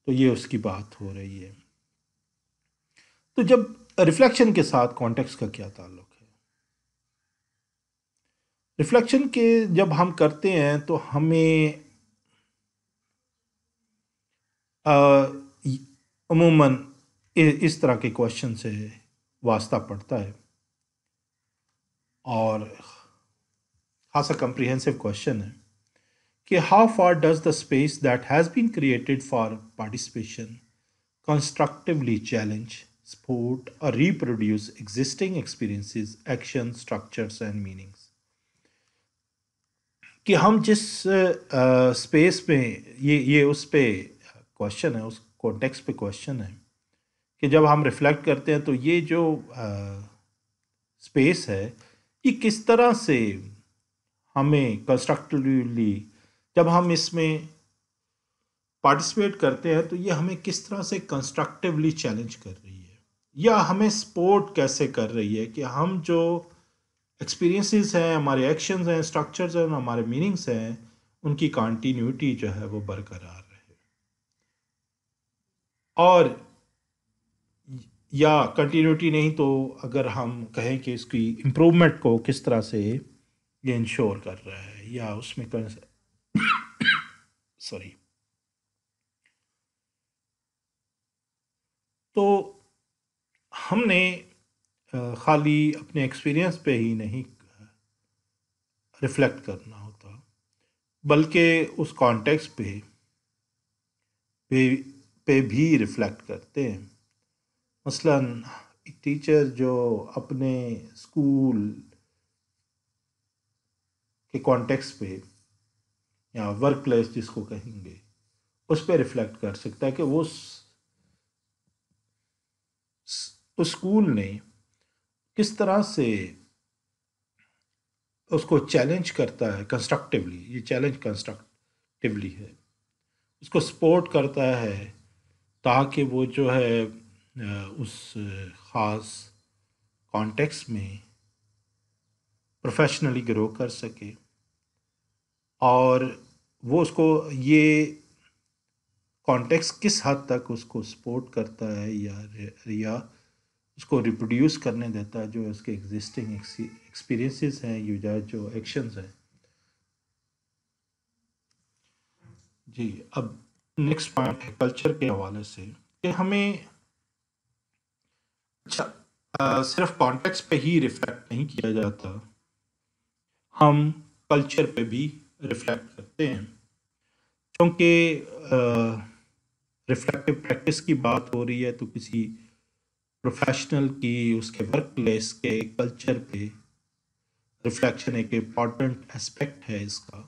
تو یہ اس کی بات ہو رہی ہے. تو جب ریفلیکشن کے ساتھ کانٹیکس کا کیا تعلق ہے؟ ریفلیکشن کے جب ہم کرتے ہیں تو ہمیں عموماً اس طرح کے کوشچن سے واسطہ پڑتا ہے، اور خاصا کمپریہنسو کوشچن ہے کہ how far does the space that has been created for participation constructively challenge support اور reproduce existing experiences action structures and meanings. کہ ہم جس اسپیس میں یہ اس پہ کوشچن ہے، اس کانٹیکس پہ کوشچن ہے کہ جب ہم ریفلیکٹ کرتے ہیں تو یہ جو اسپیس ہے یہ کس طرح سے ہمیں کنسٹرکٹیولی، جب ہم اس میں پارٹیسپیٹ کرتے ہیں تو یہ ہمیں کس طرح سے کنسٹرکٹیولی چیلنج کر رہی ہے، یا ہمیں سپورٹ کیسے کر رہی ہے کہ ہم جو ایکسپیرینسز ہیں، ہمارے ایکشنز ہیں، اسٹرکچرز ہیں، ہمارے میننگس ہیں، ان کی کنٹینیوٹی جو ہے وہ برقرار رہے. اور یا کنٹینیوٹی نہیں تو اگر ہم کہیں کہ اس کی امپرومنٹ کو کس طرح سے یہ انشور کر رہا ہے، یا اس میں سوری. تو ہم نے خالی اپنے ایکسپیرینس پہ ہی نہیں ریفلیکٹ کرنا ہوتا، بلکہ اس کانٹیکس پہ بھی ریفلیکٹ کرتے ہیں. مثلا ایک ٹیچر جو اپنے اسکول کے کانٹیکس پہ یا ورک پلیس جس کو کہیں گے اس پہ ریفلیکٹ کر سکتا ہے کہ وہ اسکول نے کس طرح سے اس کو چیلنج کرتا ہے کنسٹرکٹیولی. یہ چیلنج کنسٹرکٹیولی ہے، اس کو سپورٹ کرتا ہے تاکہ وہ جو ہے اس خاص کانٹیکس میں پروفیشنلی گرو کر سکے، اور وہ اس کو یہ کانٹیکس کس حد تک اس کو سپورٹ کرتا ہے یا اس کو ریپروڈیوس کرنے دیتا ہے جو اس کے ایگزسٹنگ ایکسپیرینسز ہیں، یا جو ایکشنز ہیں. جی اب نیکسٹ پوائنٹ ہے کلچر کے حوالے سے کہ ہمیں صرف کانٹیکس پہ ہی ریفلیکٹ نہیں کیا جاتا، ہم کلچر پہ بھی ریفلیکٹ کرتے ہیں. چونکہ ریفلیکٹیو پریکٹس کی بات ہو رہی ہے تو کسی پروفیشنل کی اس کے ورک پلیس کے کلچر پہ ریفلیکشن ایک امپورٹنٹ اسپیکٹ ہے اس کا.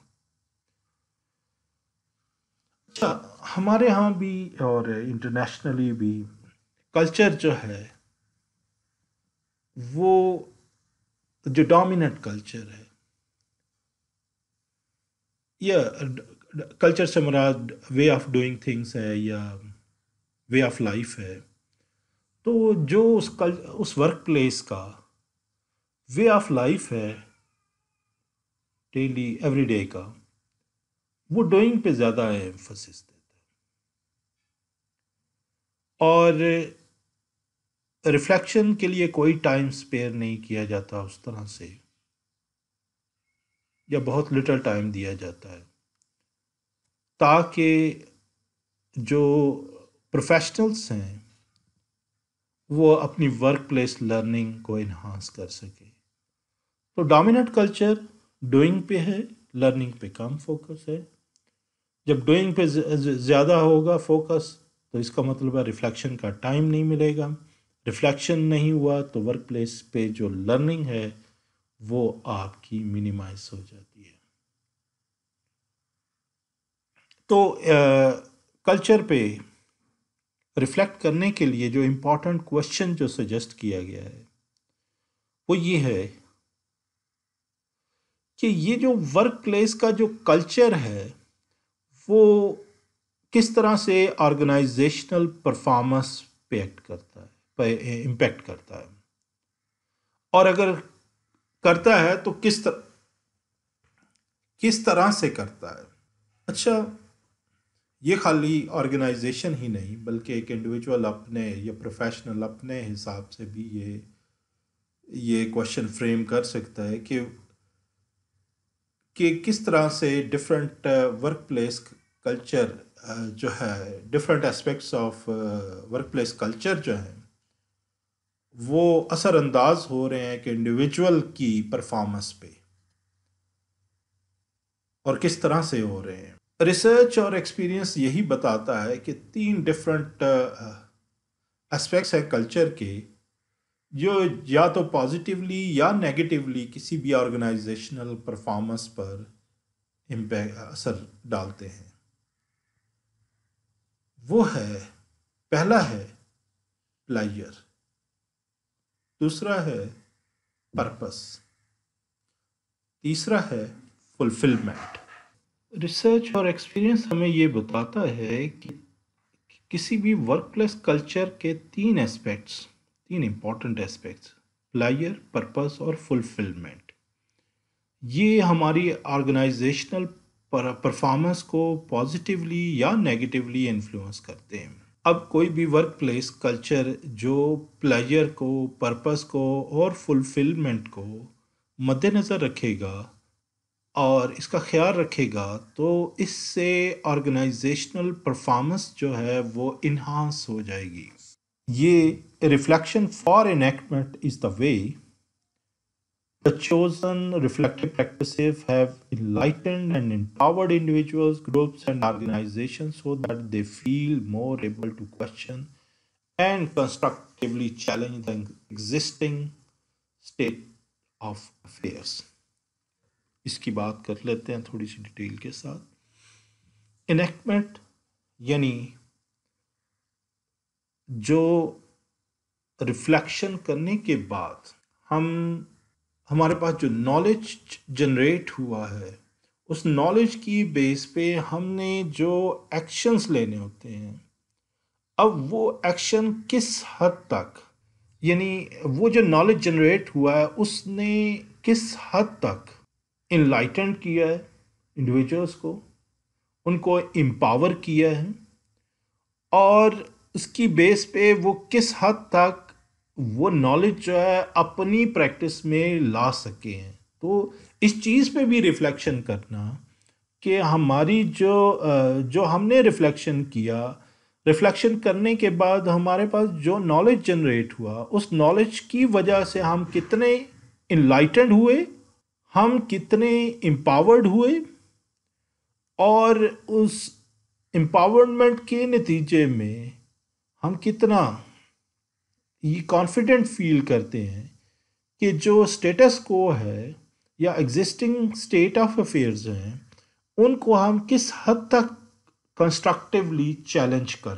اچھا، ہمارے ہاں بھی اور انٹرنیشنلی بھی کلچر جو ہے وہ جو ڈومیننٹ کلچر ہے، یا کلچر سے مراد وے آف ڈوئنگ تھنگس ہے یا وے آف لائف ہے. تو جو اس ورک پلیس کا وے آف لائف ہے ڈیلی ایوری ڈے کا، وہ ڈوئنگ پہ زیادہ ایمفسس دیتا ہے، اور ریفلیکشن کے لیے کوئی ٹائم اسپیئر نہیں کیا جاتا اس طرح سے، یا بہت لٹل ٹائم دیا جاتا ہے تاکہ جو پروفیشنلس ہیں وہ اپنی ورک پلیس لرننگ کو انہانس کر سکے. تو ڈومیننٹ کلچر ڈوئنگ پہ ہے، لرننگ پہ کم فوکس ہے. جب ڈوئنگ پہ زیادہ ہوگا فوکس تو اس کا مطلب ہے ریفلیکشن کا ٹائم نہیں ملے گا. ریفلیکشن نہیں ہوا تو ورک پلیس پہ جو لرننگ ہے وہ آپ کی منیمائز ہو جاتی ہے. تو کلچر پہ ریفلیکٹ کرنے کے لیے جو امپورٹنٹ کوشچن جو سجیسٹ کیا گیا ہے وہ یہ ہے کہ یہ جو ورک پلیس کا جو کلچر ہے وہ کس طرح سے آرگنائزیشنل پرفارمنس پہ ایکٹ کرتا ہے، پہ امپیکٹ کرتا ہے، اور اگر کرتا ہے تو کس طرح سے کرتا ہے۔ اچھا، یہ خالی آرگنائزیشن ہی نہیں بلکہ ایک انڈیویجول اپنے یا پروفیشنل اپنے حساب سے بھی یہ کوشچن فریم کر سکتا ہے کہ کس طرح سے ڈفرینٹ ورک پلیس کلچر جو ہے، different aspects of work place culture جو ہیں وہ اثر انداز ہو رہے ہیں کہ انڈیویجول کی پرفارمنس پہ، اور کس طرح سے ہو رہے ہیں۔ ریسرچ اور ایکسپیرینس یہی بتاتا ہے کہ 3 ڈفرینٹ اسپیکٹس ہیں کلچر کے جو یا تو پازیٹیولی یا نیگیٹیولی کسی بھی آرگنائزیشنل پرفارمنس پر اثر ڈالتے ہیں۔ وہ ہے، پہلا ہے پلیجر، دوسرا ہے پرپس، تیسرا ہے فلفلمنٹ۔ ریسرچ اور ایکسپیرینس ہمیں یہ بتاتا ہے کہ کسی بھی ورک پلیس کلچر کے 3 aspects, 3 important aspects, pleasure, purpose اور فلفلمنٹ، یہ ہماری آرگنائزیشنل پرفارمنس کو پازیٹیولی یا نیگیٹیولی انفلوئنس کرتے ہیں۔ اب کوئی بھی ورک پلیس کلچر جو پلیجر کو، پرپس کو اور فلفلمنٹ کو مد نظر رکھے گا اور اس کا خیال رکھے گا تو اس سے آرگنائزیشنل پرفارمنس جو ہے وہ انہانس ہو جائے گی۔ یہ reflection for enactment is the way the chosen reflective practices have enlightened and empowered individuals, groups, and organizations so that they feel more able to question and constructively challenge the existing state of affairs۔ اس کی بات کر لیتے ہیں تھوڑی سی detail کے ساتھ۔ Enactment یعنی جو ریفلیکشن کرنے کے بعد ہمارے پاس جو نالج جنریٹ ہوا ہے اس نالج کی بیس پہ ہم نے جو ایکشنز لینے ہوتے ہیں، اب وہ ایکشن کس حد تک، یعنی وہ جو نالج جنریٹ ہوا ہے اس نے کس حد تک انلائٹنڈ کیا ہے انڈیویجولس کو، ان کو امپاور کیا ہے، اور اس کی بیس پہ وہ کس حد تک وہ نالج جو ہے اپنی پریکٹس میں لا سکے ہیں۔ تو اس چیز پہ بھی ریفلیکشن کرنا کہ ہماری جو ہم نے ریفلیکشن کیا، ریفلیکشن کرنے کے بعد ہمارے پاس جو نالج جنریٹ ہوا اس نالج کی وجہ سے ہم کتنے انلائٹنڈ ہوئے، ہم کتنے امپاورڈ ہوئے، اور اس امپاورمنٹ کے نتیجے میں ہم کتنا یہ کانفیڈنٹ فیل کرتے ہیں کہ جو اسٹیٹس کو ہے یا ایگزسٹنگ اسٹیٹ آف افیئرز ہیں ان کو ہم کس حد تک کنسٹرکٹیولی چیلنج کر